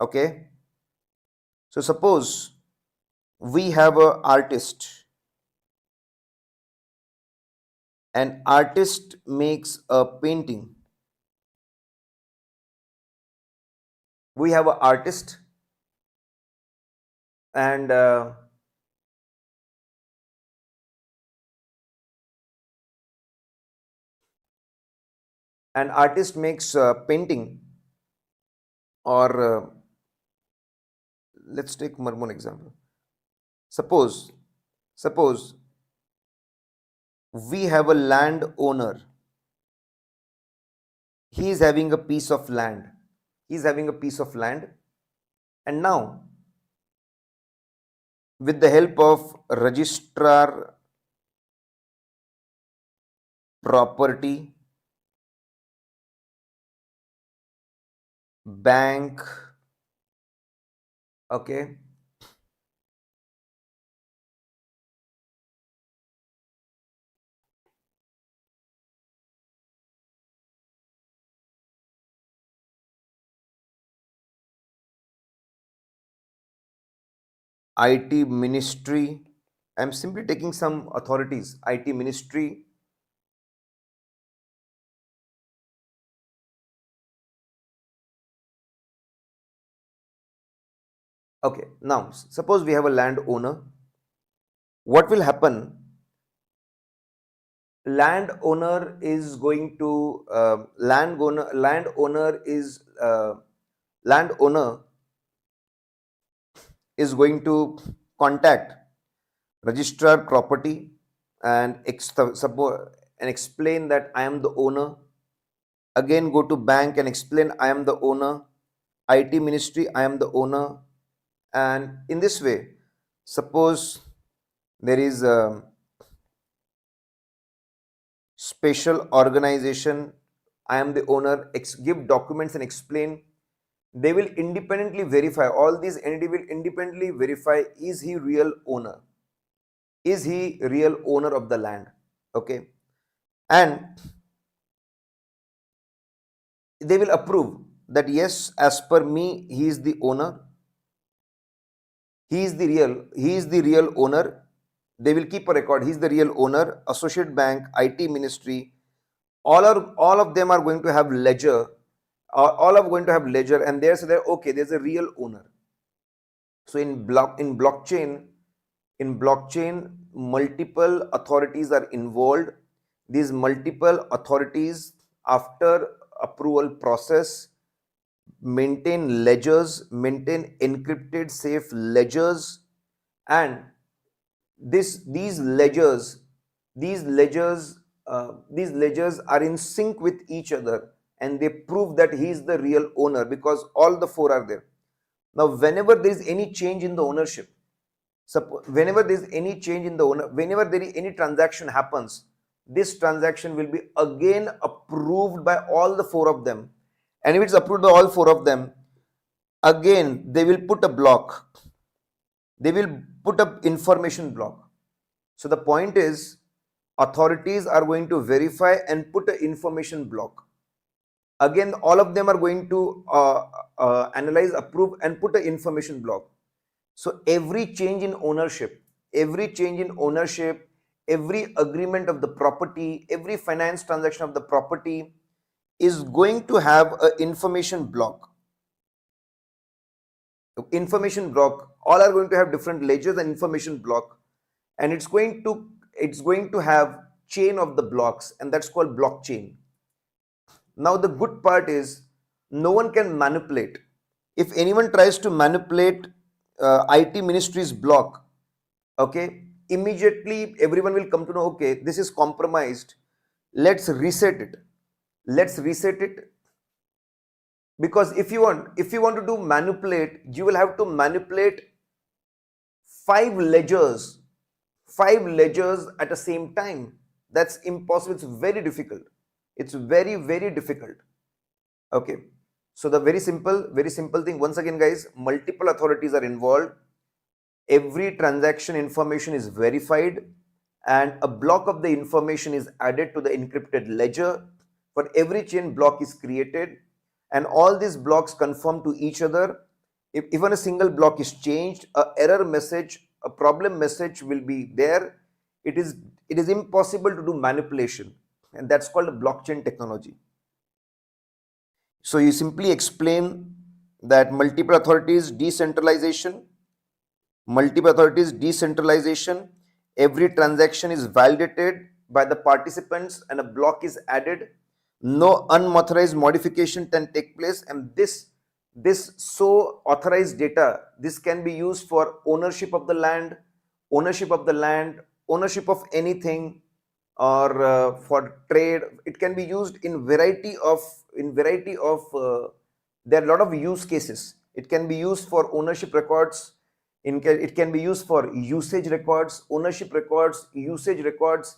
Okay. So suppose we have a artist. An artist makes a painting. We have an artist, and an artist makes a painting, or let's take one example. Suppose we have a landowner. He is having a piece of land. He is having a piece of land, and now, with the help of registrar property, bank, okay, IT ministry. I'm simply taking some authorities. IT ministry. Okay, now suppose we have a landowner. What will happen? Landowner is going to landowner is going to contact registrar property and and explain that I am the owner. Again, go to bank and explain I am the owner. IT ministry, I am the owner. And in this way, suppose there is a special organization, I am the owner, give documents and explain. They will independently verify, all these entities will independently verify, is he real owner? Is he real owner of the land? Okay. And they will approve that yes, as per me, he is the owner. He is the real owner. They will keep a record. He is the real owner. Associate bank, IT ministry, all of them are going to have ledger. All are going to have ledger, and they say that okay, there's a real owner. So in blockchain, multiple authorities are involved. These multiple authorities, after approval process, maintain ledgers, maintain encrypted safe ledgers, and these ledgers these ledgers are in sync with each other, and they prove that he is the real owner because all the four are there. Now whenever there is any change in the ownership, whenever there is any change in the owner, whenever there is any transaction happens, this transaction will be again approved by all the four of them. And if it's approved by all four of them, again they will put a block. They will put up information block. So the point is, authorities are going to verify and put an information block. Again, all of them are going to analyze, approve, and put an information block. So every change in ownership, every agreement of the property, every finance transaction of the property is going to have an information block. Information block, all are going to have different ledgers and information block, and it's going to have chain of the blocks, and that's called blockchain. Now the good part is no one can manipulate. If anyone tries to manipulate IT ministry's block, okay, immediately everyone will come to know, okay, this is compromised, let's reset it. Because if you want to do manipulate, you will have to manipulate five ledgers at the same time. That's impossible. It's very difficult. It's very, very difficult. Okay. So the very simple thing, once again guys, multiple authorities are involved. Every transaction information is verified, and a block of the information is added to the encrypted ledger. For every chain, block is created, and all these blocks conform to each other, if even a single block is changed, a error message, a problem message will be there. It is impossible to do manipulation, and that's called a blockchain technology. So you simply explain that multiple authorities decentralization, every transaction is validated by the participants and a block is added, no unauthorized modification can take place, and this so authorized data, this can be used for ownership of the land, ownership of anything, or for trade. It can be used in variety of there are a lot of use cases. It can be used for ownership records, it can be used for usage records, ownership records, usage records,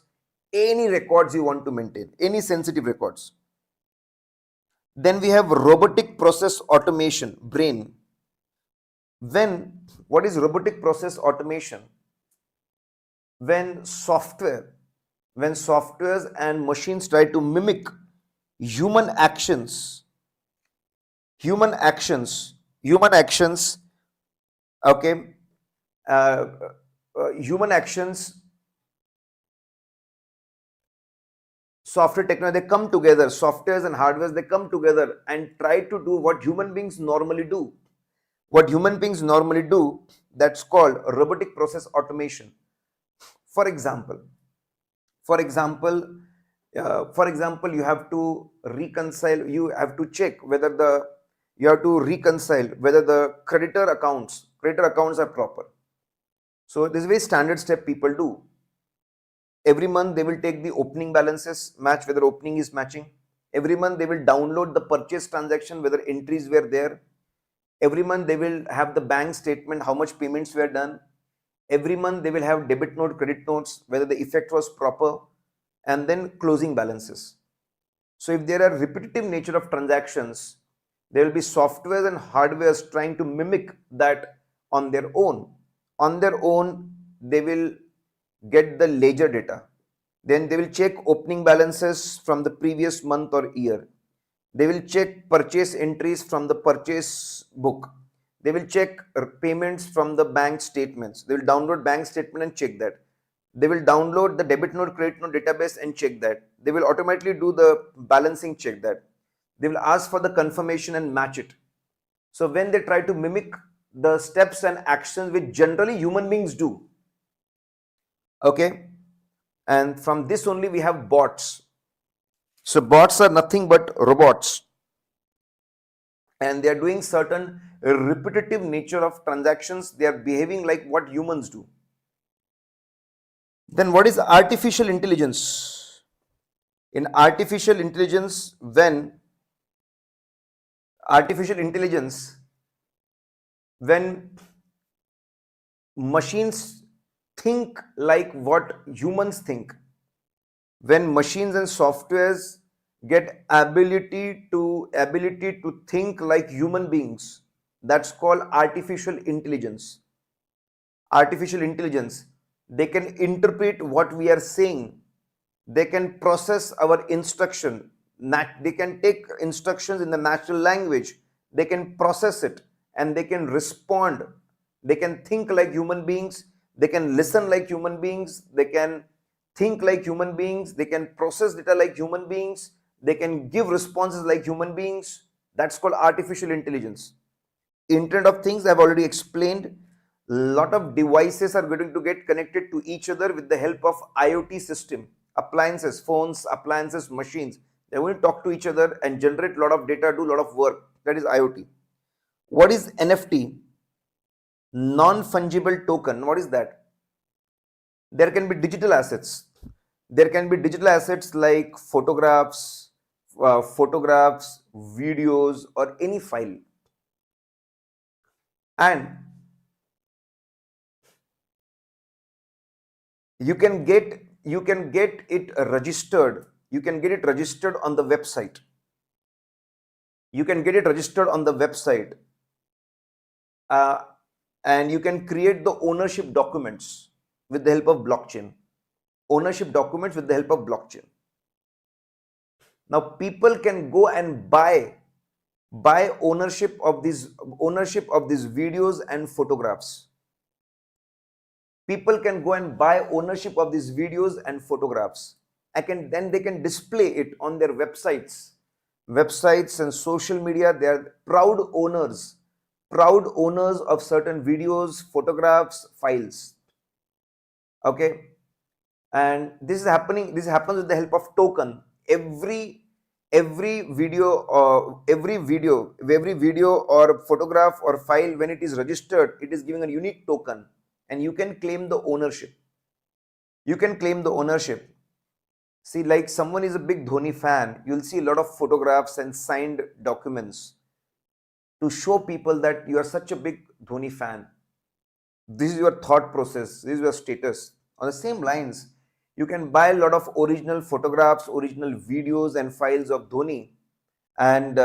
any records you want to maintain, any sensitive records. Then we have robotic process automation, brain. What is robotic process automation? When softwares and machines try to mimic human actions, human actions, okay, uh, human actions, software technology, they come together, softwares and hardwares, they come together and try to do what human beings normally do. That's called robotic process automation. For example, for example, you have to reconcile, you have to check whether the creditor accounts are proper. So this is a very standard step people do. Every month they will take the opening balances, match whether opening is matching. Every month they will download the purchase transaction, whether entries were there. Every month they will have the bank statement, how much payments were done. Every month they will have debit note, credit notes, whether the effect was proper, and then closing balances. So if there are repetitive nature of transactions, there will be softwares and hardwares trying to mimic that on their own. On their own, they will get the ledger data. Then they will check opening balances from the previous month or year. They will check purchase entries from the purchase book. They will check payments from the bank statements. They will download bank statement and check that. They will download the debit note, credit note database and check that. They will automatically do the balancing, check that. They will ask for the confirmation and match it. So when they try to mimic the steps and actions which generally human beings do, okay, and from this only we have bots. So bots are nothing but robots, and they are doing certain repetitive nature of transactions. They are behaving like what humans do. Then what is artificial intelligence? In artificial intelligence, when machines think like what humans think, when machines and softwares get ability to think like human beings, that's called artificial intelligence. Artificial intelligence, they can interpret what we are saying, they can process our instruction, they can take instructions in the natural language, they can process it and they can respond, they can think like human beings, they can listen like human beings, they can think like human beings, they can process data like human beings, they can give responses like human beings. That's called artificial intelligence. Internet of Things, I've already explained. Lot of devices are going to get connected to each other with the help of IoT system. Appliances, phones, appliances, machines, they're going to talk to each other and generate a lot of data, do a lot of work. That is IoT. What is NFT? Non-fungible token. What is that? There can be digital assets. There can be digital assets like photographs, videos, or any file. And you can get it registered. You can get it registered on the website. And you can create the ownership documents with the help of blockchain. Now people can go and buy buy ownership of these videos and photographs. People can go and buy ownership of these videos and photographs. Then they can display it on their websites and social media. They are proud owners of certain videos, photographs, files. Okay, and this happens with the help of token. Every video or photograph or file, when it is registered, it is giving a unique token, and you can claim the ownership. See, like someone is a big Dhoni fan, you'll see a lot of photographs and signed documents to show people that you are such a big Dhoni fan. This is your thought process, this is your status. On the same lines, you can buy a lot of original photographs, original videos and files of Dhoni, and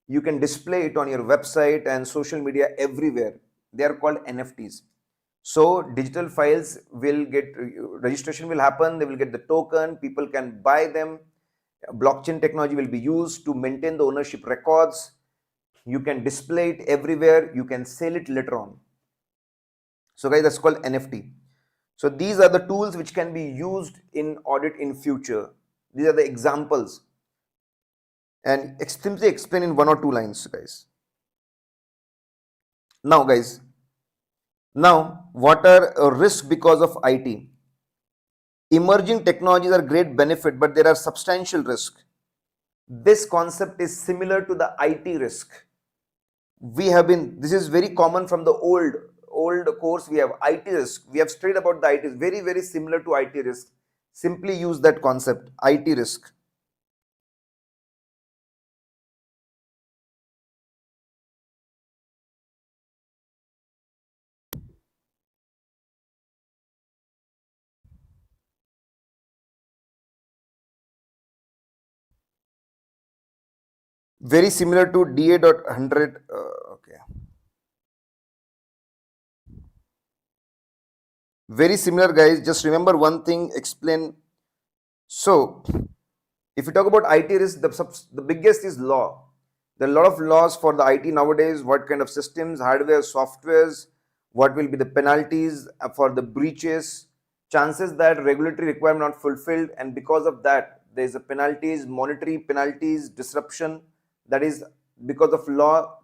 you can display it on your website and social media everywhere. They are called NFTs. So digital files will get, registration will happen, they will get the token, people can buy them. Blockchain technology will be used to maintain the ownership records. You can display it everywhere, you can sell it later on. So guys, that's called NFT. So these are the tools which can be used in audit in future. These are the examples, and simply explain in 1 or 2 lines, guys. Now guys, what are risks because of IT? Emerging technologies are great benefit, but there are substantial risks. This concept is similar to the IT risk. This is very common from the old course. We have IT risk. We have studied about the IT risk. Very, very similar to IT risk. Simply use that concept, IT risk. Very similar to DA.100. Okay. Very similar, guys. Just remember one thing, explain. So, if you talk about IT risk, the biggest is law. There are a lot of laws for the IT nowadays. What kind of systems, hardware, softwares, what will be the penalties for the breaches, chances that regulatory requirement not fulfilled, and because of that, there is a penalties, monetary penalties, disruption. That is because of law.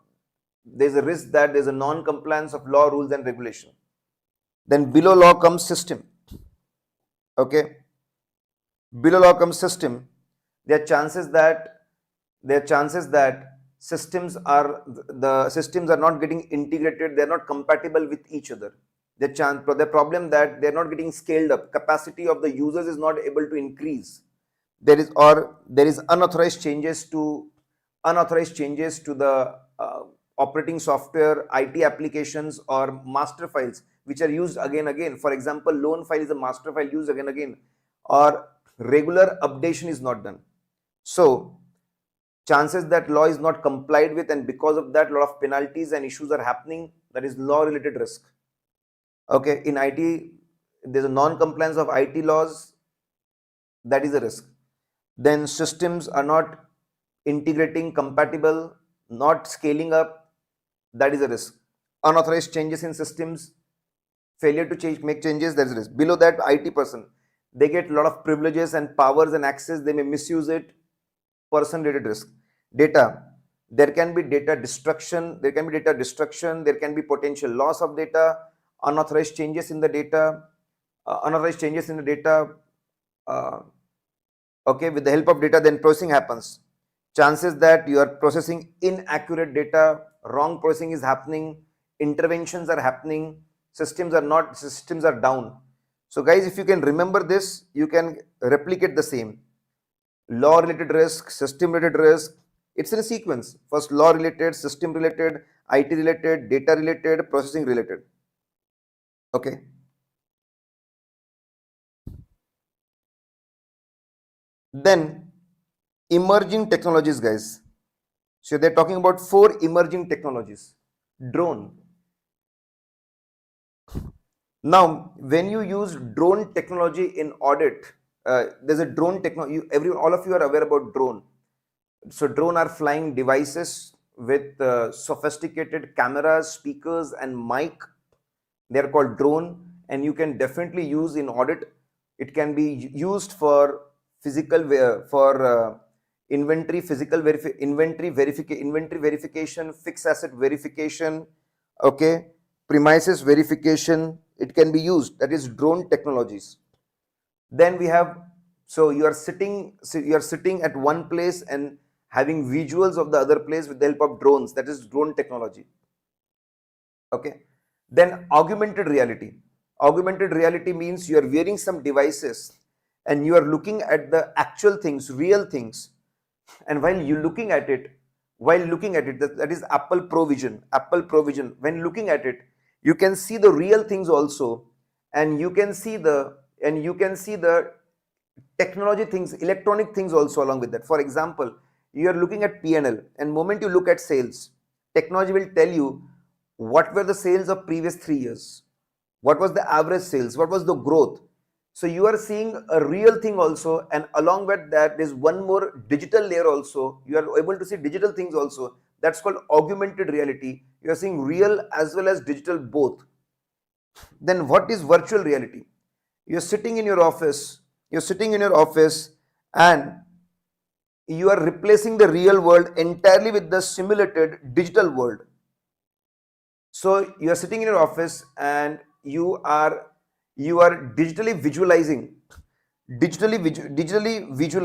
There is a risk that there is a non-compliance of law, rules, and regulation. Then below law comes system. Okay, below law comes system. There are chances that systems are not getting integrated. They are not compatible with each other. The problem that they are not getting scaled up. Capacity of the users is not able to increase. There is unauthorized changes to the operating software, IT applications, or master files which are used again. For example, loan file is a master file used again, or regular updation is not done. So chances that law is not complied with, and because of that, a lot of penalties and issues are happening. That is law related risk. Okay, in IT, there's a non-compliance of IT laws. That is a risk. Then systems are not integrating, compatible, not scaling up. That is a risk. Unauthorized changes in systems, failure to make changes, that is a risk. Below that, IT person, they get a lot of privileges and powers and access. They may misuse it. Person related risk. Data, there can be data destruction. There can be potential loss of data, unauthorized changes in the data. Okay, with the help of data, then processing happens. Chances that you are processing inaccurate data, wrong processing is happening, interventions are happening, systems are down. So guys, if you can remember this, you can replicate the same. Law related risk, system related risk, it's in a sequence. First law related, system related, IT related, data related, processing related. Okay. Then emerging technologies, guys. So they're talking about 4 emerging technologies. Drone. Now, when you use drone technology in audit, there's a drone technology. All of you are aware about drone. So drone are flying devices with sophisticated cameras, speakers, and mic. They're called drone, and you can definitely use in audit. It can be used for inventory, inventory verification, fixed asset verification, okay, premises verification. It can be used. That is drone technologies. Then we have, so you are sitting at one place and having visuals of the other place with the help of drones. That is drone technology. Okay. Then augmented reality means you are wearing some devices and you are looking at the actual things, real things, and while looking at it, that is Apple provision. When looking at it, you can see the real things also, and you can see the technology things, electronic things also along with that. For example, you are looking at P&L, and moment you look at sales, technology will tell you what were the sales of previous 3 years, what was the average sales, what was the growth. So you are seeing a real thing also, and along with that, there's one more digital layer also. You are able to see digital things also. That's called augmented reality. You are seeing real as well as digital both. Then what is virtual reality? You're sitting in your office, and you are replacing the real world entirely with the simulated digital world. So you are sitting in your office and you are digitally visualizing, digitally visual.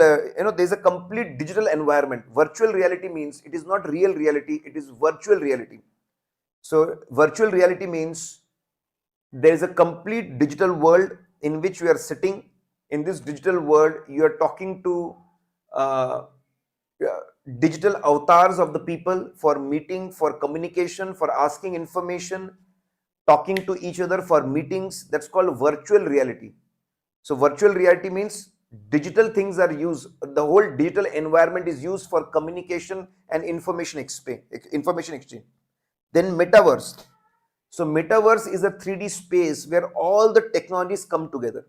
There's a complete digital environment. Virtual reality means it is not real reality; it is virtual reality. So virtual reality means there is a complete digital world in which we are sitting. In this digital world, you are talking to uh, uh, digital avatars of the people for meeting, for communication, for asking information, talking to each other for meetings. That's called virtual reality. So virtual reality means digital things are used, the whole digital environment is used for communication and information exchange. Then metaverse. So metaverse is a 3D space where all the technologies come together.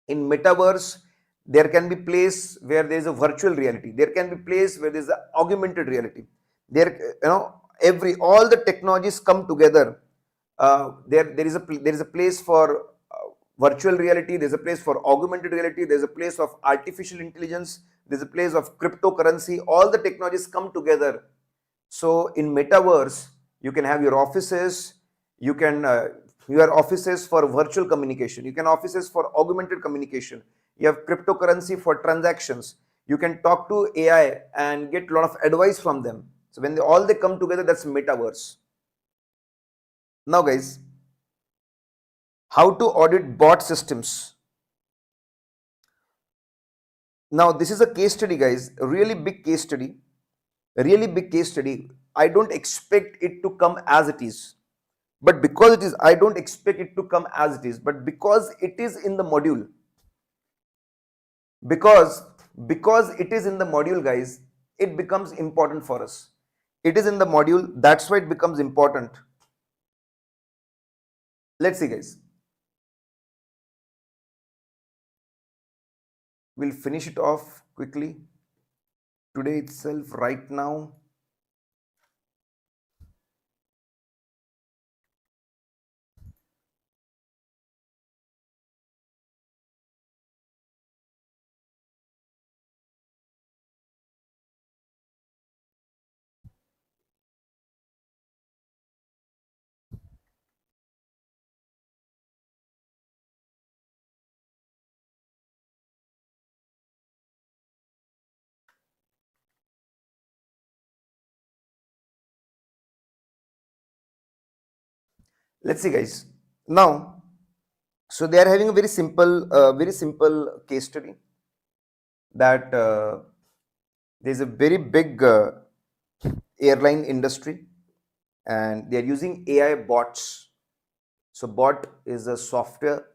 In metaverse, there can be place where there is a virtual reality. There can be place where there is a augmented reality. There, every all the technologies come together. There is a place for virtual reality. There's a place for augmented reality. There's a place of artificial intelligence. There's a place of cryptocurrency. All the technologies come together. So in metaverse, you can have your offices, you can your offices for virtual communication, you can offices for augmented communication, you have cryptocurrency for transactions, you can talk to AI and get a lot of advice from them. So when they come together, that's metaverse. Now guys, how to audit bot systems. Now this is a case study guys, a really big case study, I don't expect it to come as it is, but because it is, I don't expect it to come as it is, but because it is in the module, because it is in the module guys, it becomes important for us. It is in the module, that's why it becomes important. Let's see guys, we'll finish it off quickly today itself, right now. Let's see guys, now, so they are having a very simple case study that there's a very big airline industry and they are using AI bots. So bot is a software,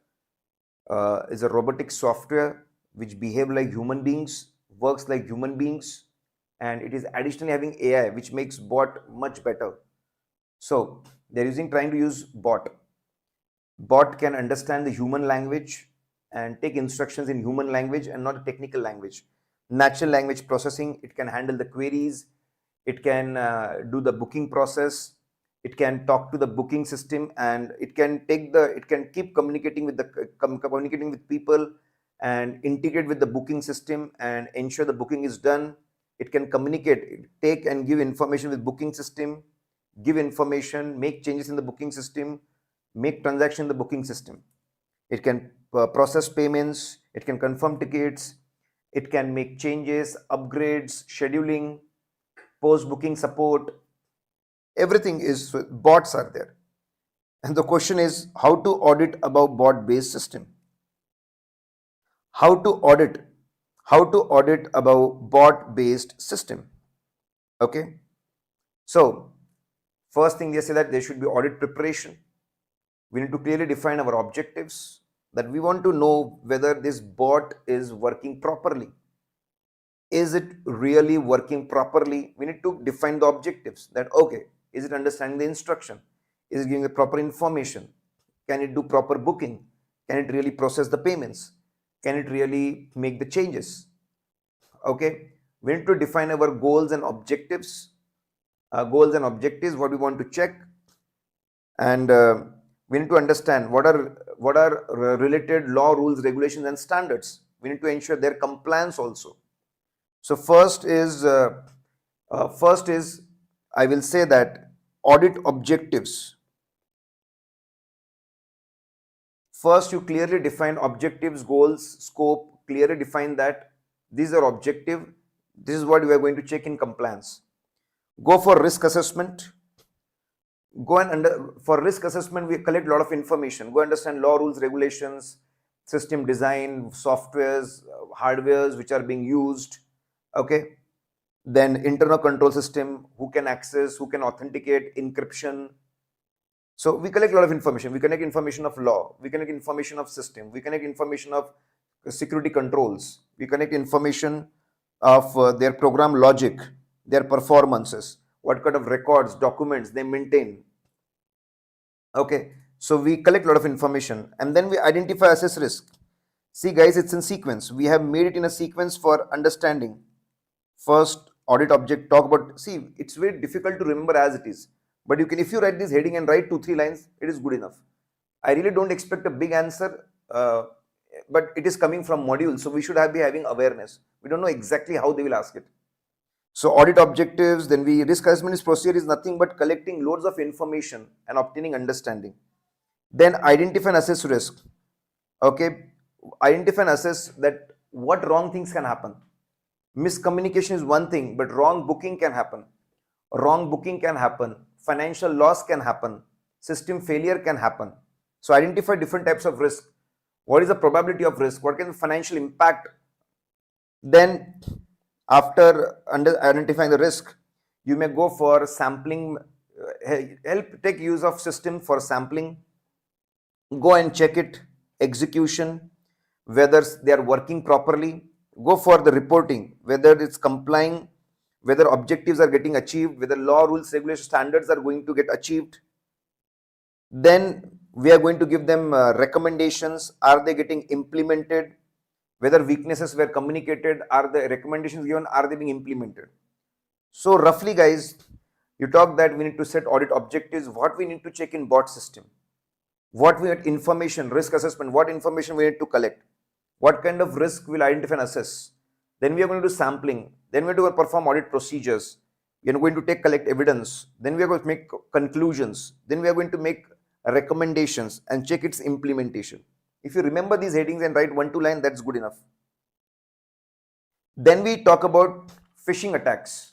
is a robotic software which behave like human beings, works like human beings, and it is additionally having AI which makes bot much better. So they're trying to use bot. Bot can understand the human language and take instructions in human language and not a technical language. natural language processing, it can handle the queries, it can do the booking process, it can talk to the booking system, and it can keep communicating with communicating with people and integrate with the booking system and ensure the booking is done. It can communicate, take and give information with booking system, give information, make changes in the booking system, make transaction in the booking system. It can process payments, it can confirm tickets, it can make changes, upgrades, scheduling, post booking support. Everything is, bots are there. And the question is how to audit about bot based system. How to audit? How to audit about bot based system? Okay. So first thing they say that there should be audit preparation. We need to clearly define our objectives, that we want to know whether this bot is working properly. Is it really working properly? We need to define the objectives, that okay, is it understanding the instruction? Is it giving the proper information? Can it do proper booking? Can it really process the payments? Can it really make the changes? Okay, we need to define our goals and objectives. What we want to check, and we need to understand what are related law, rules, regulations, and standards. We need to ensure their compliance also. So first is I will say that audit objectives. First, you clearly define objectives, goals, scope. Clearly define that these are objective. This is what we are going to check in compliance. Go for risk assessment. For risk assessment, we collect a lot of information. Go understand law, rules, regulations, system design, softwares, hardwares which are being used. Okay. Then internal control system, who can access, who can authenticate, encryption. So we collect a lot of information. We collect information of law. We collect information of system. We collect information of security controls. We collect information of their program logic, their performances, what kind of records, documents they maintain. Okay, so we collect a lot of information, and then we identify, assess risk. See guys, it's in sequence. We have made it in a sequence for understanding. First, audit object, talk about, see, it's very difficult to remember as it is. But you can, if you write this heading and write 2-3 lines, it is good enough. I really don't expect a big answer, but it is coming from module, so we should be having awareness. We don't know exactly how they will ask it. So audit objectives, then risk assessment procedure is nothing but collecting loads of information and obtaining understanding. Then identify and assess risk. Okay, identify and assess that what wrong things can happen. Miscommunication is one thing, but wrong booking can happen. Financial loss can happen. System failure can happen. So identify different types of risk. What is the probability of risk? What can be the financial impact? Then after identifying the risk, you may go for sampling, take use of system for sampling. Go and check it, execution, whether they are working properly. Go for the reporting, whether it's complying, whether objectives are getting achieved, whether law, rules, regulation, standards are going to get achieved. Then we are going to give them recommendations. Are they getting implemented? Whether weaknesses were communicated, are the recommendations given, are they being implemented? So roughly guys, you talk that we need to set audit objectives, what we need to check in bot system, what we need information, risk assessment, what information we need to collect, what kind of risk we'll identify and assess. Then we are going to do sampling, then we are going to perform audit procedures, we are going to collect evidence, then we are going to make conclusions, then we are going to make recommendations and check its implementation. If you remember these headings and write 1-2 lines, that's good enough. Then we talk about phishing attacks.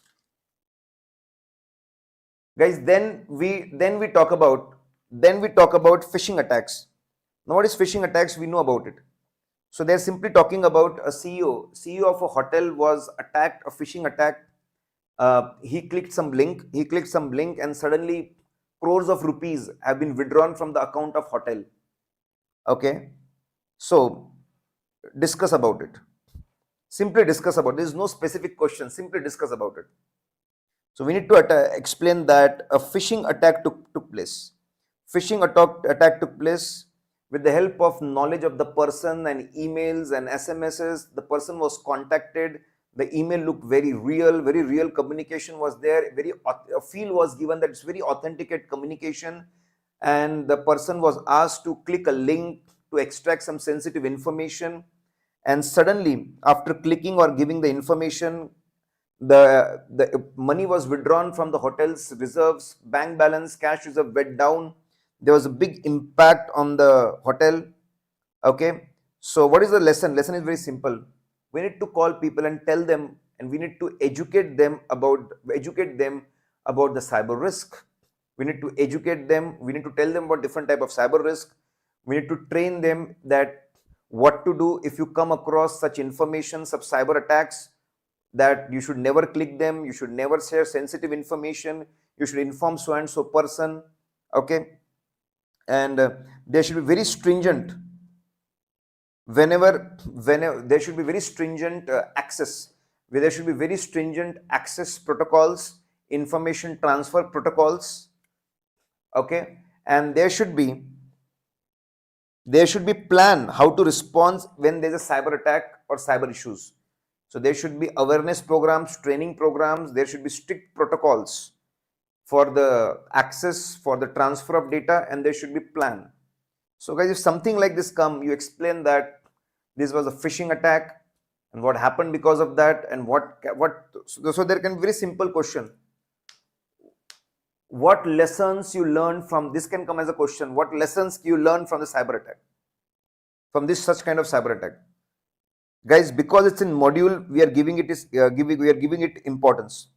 Guys, then we talk about phishing attacks. Now what is phishing attacks? We know about it. So they're simply talking about a CEO of a hotel was attacked, a phishing attack. He clicked some link and suddenly crores of rupees have been withdrawn from the account of hotel. Okay, so discuss about it. Simply discuss about it. There is no specific question. Simply discuss about it. So we need to explain that a phishing attack took place. Phishing attack took place with the help of knowledge of the person and emails and SMSs. The person was contacted. The email looked very real communication was there, a feel was given that it's very authenticate communication, and the person was asked to click a link to extract some sensitive information, and suddenly after clicking or giving the information, the money was withdrawn from the hotel's reserves, bank balance, cash reserve went down. There was a big impact on the hotel. Okay, so what is the lesson? Lesson is very simple. We need to call people and tell them, and we need to educate them about the cyber risk. We need to educate them. We need to tell them about different type of cyber risk. We need to train them that what to do if you come across such information, such cyber attacks, that you should never click them, you should never share sensitive information, you should inform so and so person. Okay, and they should be very stringent whenever there should be very stringent access, where there should be very stringent access protocols, information transfer protocols. Okay, and there should be plan how to respond when there's a cyber attack or cyber issues. So there should be awareness programs, training programs, there should be strict protocols for the access, for the transfer of data, and there should be plan. So guys, if something like this come, you explain that this was a phishing attack and what happened because of that, and so there can be very simple question. What lessons you learned from this can come as a question. What lessons you learned from the cyber attack, from this such kind of cyber attack? Guys, because it's in module, we are giving it importance.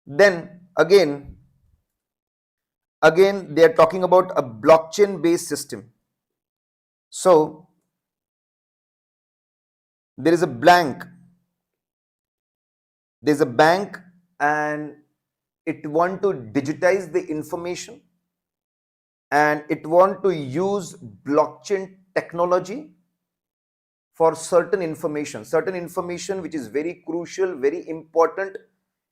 Then again they are talking about a blockchain based system. So there is a bank and it want to digitize the information, and it want to use blockchain technology for certain information which is very crucial, very important.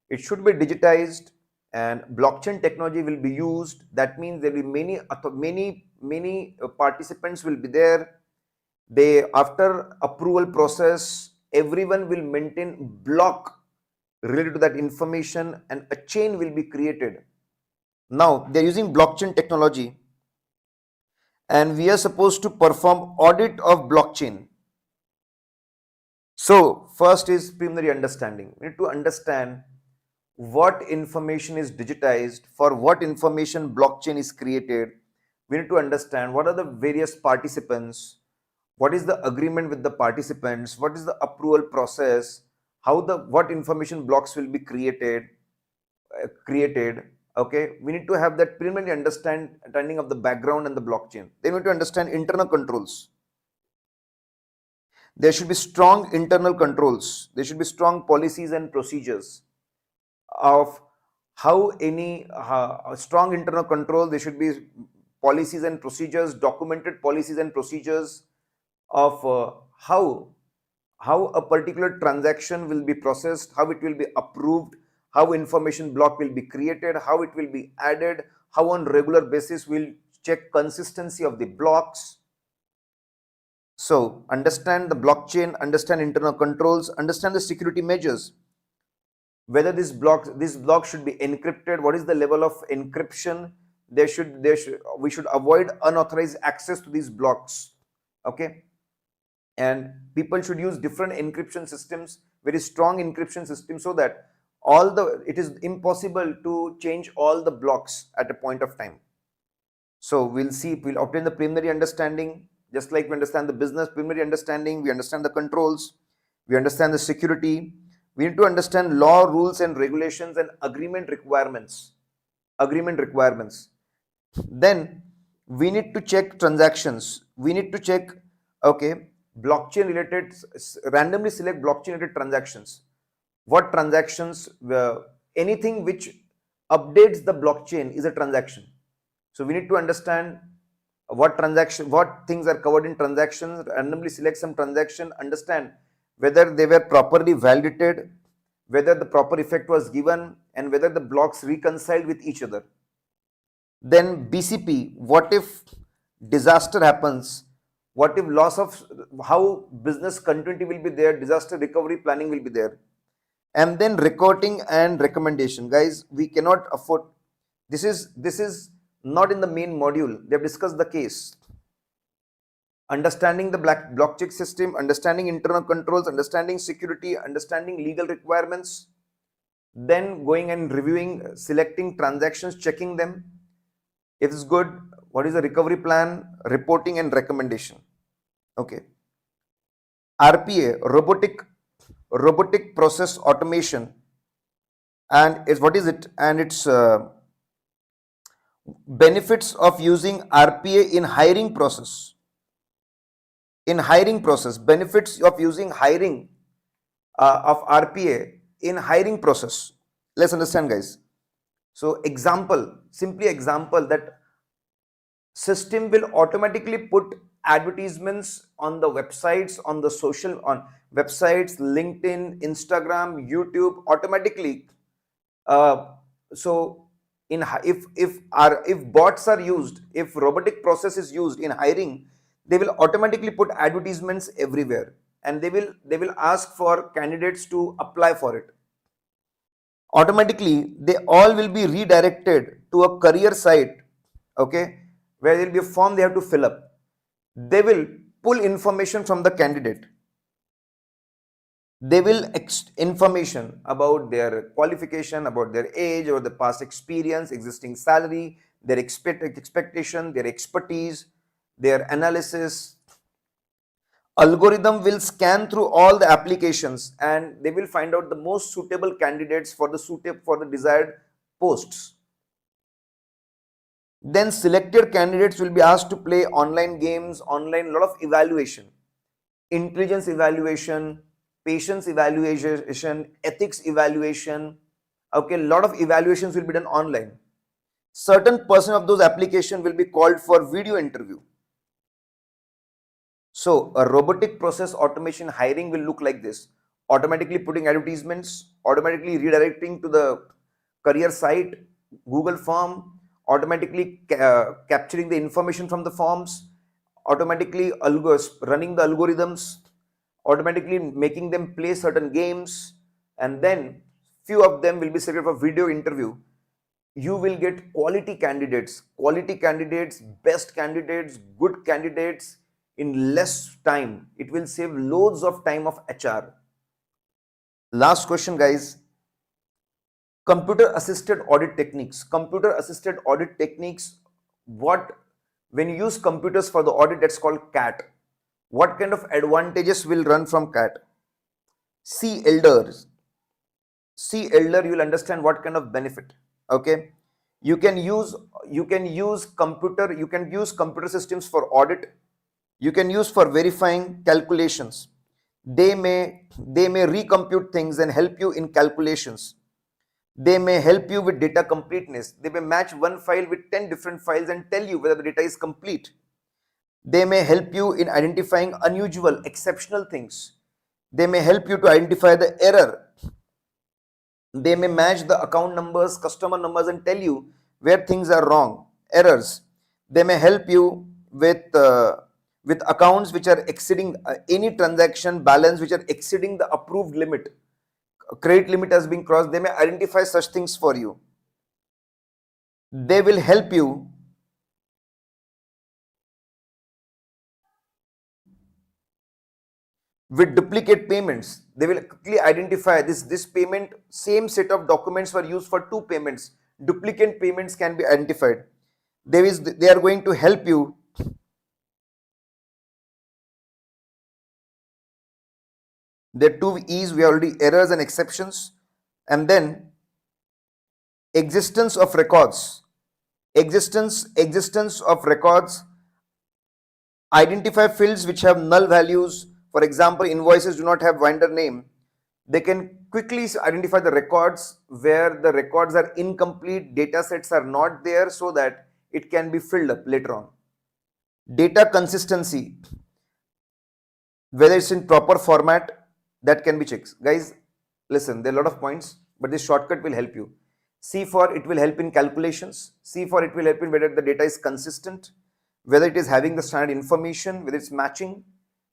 It should be digitized and blockchain technology will be used. That means there will be many participants will be there. They, after approval process, everyone will maintain block related to that information and a chain will be created. Now they're using blockchain technology and we are supposed to perform audit of blockchain. So first is preliminary understanding. We need to understand what information is digitized, for what information blockchain is created. We need to understand what are the various participants, what is the agreement with the participants, what is the approval process, what information blocks will be created. Okay, we need to have that preliminary understanding of the background and the blockchain. Then we need to understand internal controls. There should be strong internal controls. There should be strong policies and procedures of how strong internal control. There should be policies and procedures, documented policies and procedures of how a particular transaction will be processed, how it will be approved, how information block will be created, how it will be added, how on regular basis we'll check consistency of the blocks. So understand the blockchain, understand internal controls, understand the security measures. Whether this block should be encrypted, what is the level of encryption? We should avoid unauthorized access to these blocks. Okay, and people should use different encryption systems, very strong encryption systems, so that it is impossible to change all the blocks at a point of time. So we'll obtain the preliminary understanding. Just like we understand the business preliminary understanding, we understand the controls, we understand the security. We need to understand law, rules and regulations and agreement requirements. Then we need to check transactions. We need to check, okay, blockchain related, randomly select blockchain related transactions. What transactions, anything which updates the blockchain is a transaction. So we need to understand what things are covered in transactions, randomly select some transaction, understand whether they were properly validated, whether the proper effect was given, and whether the blocks reconciled with each other. Then BCP, what if disaster happens? What if loss of, how business continuity will be there, disaster recovery planning will be there. And then recording and recommendation. Guys, we cannot afford, this is not in the main module. They have discussed the case. Understanding the blockchain system, understanding internal controls, understanding security, understanding legal requirements, then going and reviewing, selecting transactions, checking them. If it's good, what is the recovery plan, reporting and recommendation. Okay. RPA, robotic process automation, and is what is it? And it's benefits of using RPA in hiring process. In hiring process, benefits of using hiring of RPA in hiring process. Let's understand, guys. So example, simply example, that system will automatically put advertisements on the websites, on the social, on websites, LinkedIn, Instagram, YouTube, automatically. So if bots are used, if robotic process is used in hiring, they will automatically put advertisements everywhere, and they will ask for candidates to apply for it. Automatically they all will be redirected to a career site, okay, where there will be a form they have to fill up. They will pull information from the candidate. They will information about their qualification, about their age or the past experience, existing salary, their expectation, their expertise, their analysis. Algorithm will scan through all the applications and they will find out the most suitable candidates for the desired posts. Then selected candidates will be asked to play online games, online, lot of evaluation, intelligence evaluation, patience evaluation, ethics evaluation. Okay, lot of evaluations will be done online. Certain percent of those applications will be called for video interview. So a robotic process automation hiring will look like this: automatically putting advertisements, automatically redirecting to the career site, Google form, automatically capturing the information from the forms, automatically running the algorithms, automatically making them play certain games, and then few of them will be selected for video interview. You will get quality candidates, best candidates, good candidates in less time. It will save loads of time of HR. Last question, guys. Computer assisted audit techniques. When you use computers for the audit, that's called CAT. What kind of advantages will run from CAT? See elder, you will understand what kind of benefit. Okay, you can use computer systems for audit. You can use for verifying calculations. They may recompute things and help you in calculations. They may help you with data completeness. They may match one file with 10 different files and tell you whether the data is complete. They may help you in identifying unusual, exceptional things. They may help you to identify the error. They may match the account numbers, customer numbers, and tell you where things are wrong, errors. They may help you with accounts which are exceeding any transaction balance which are exceeding the approved limit. Credit limit has been crossed. They may identify such things for you. They will help you with duplicate payments. They will quickly identify this payment, same set of documents were used for two payments. Duplicate payments can be identified. They are going to help you the two E's, we already, errors and exceptions, and then existence of records. Existence of records. Identify fields which have null values. For example, invoices do not have vendor name. They can quickly identify the records where the records are incomplete, data sets are not there, so that it can be filled up later on. Data consistency, whether it's in proper format, that can be checked. Guys, listen, there are a lot of points, but this shortcut will help you. C for it will help in calculations. C for it will help in whether the data is consistent. whether it is having the standard information, whether it's matching.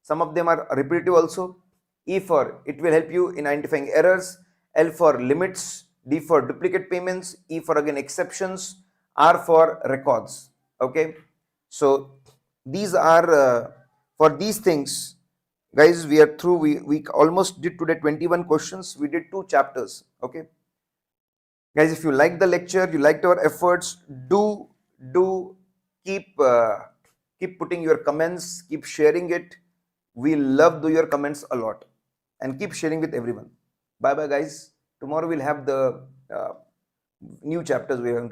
Some of them are repetitive also. E for it will help you in identifying errors. L for limits. D for duplicate payments. E for again exceptions. R for records. Okay, so these are for these things, guys. We are through. We almost did today 21 questions. We did 2 chapters. Okay, guys, if you like the lecture, you liked our efforts, do keep putting your comments, keep sharing it. We love your comments a lot, and keep sharing with everyone. Bye bye, guys. Tomorrow we'll have the new chapters we are going to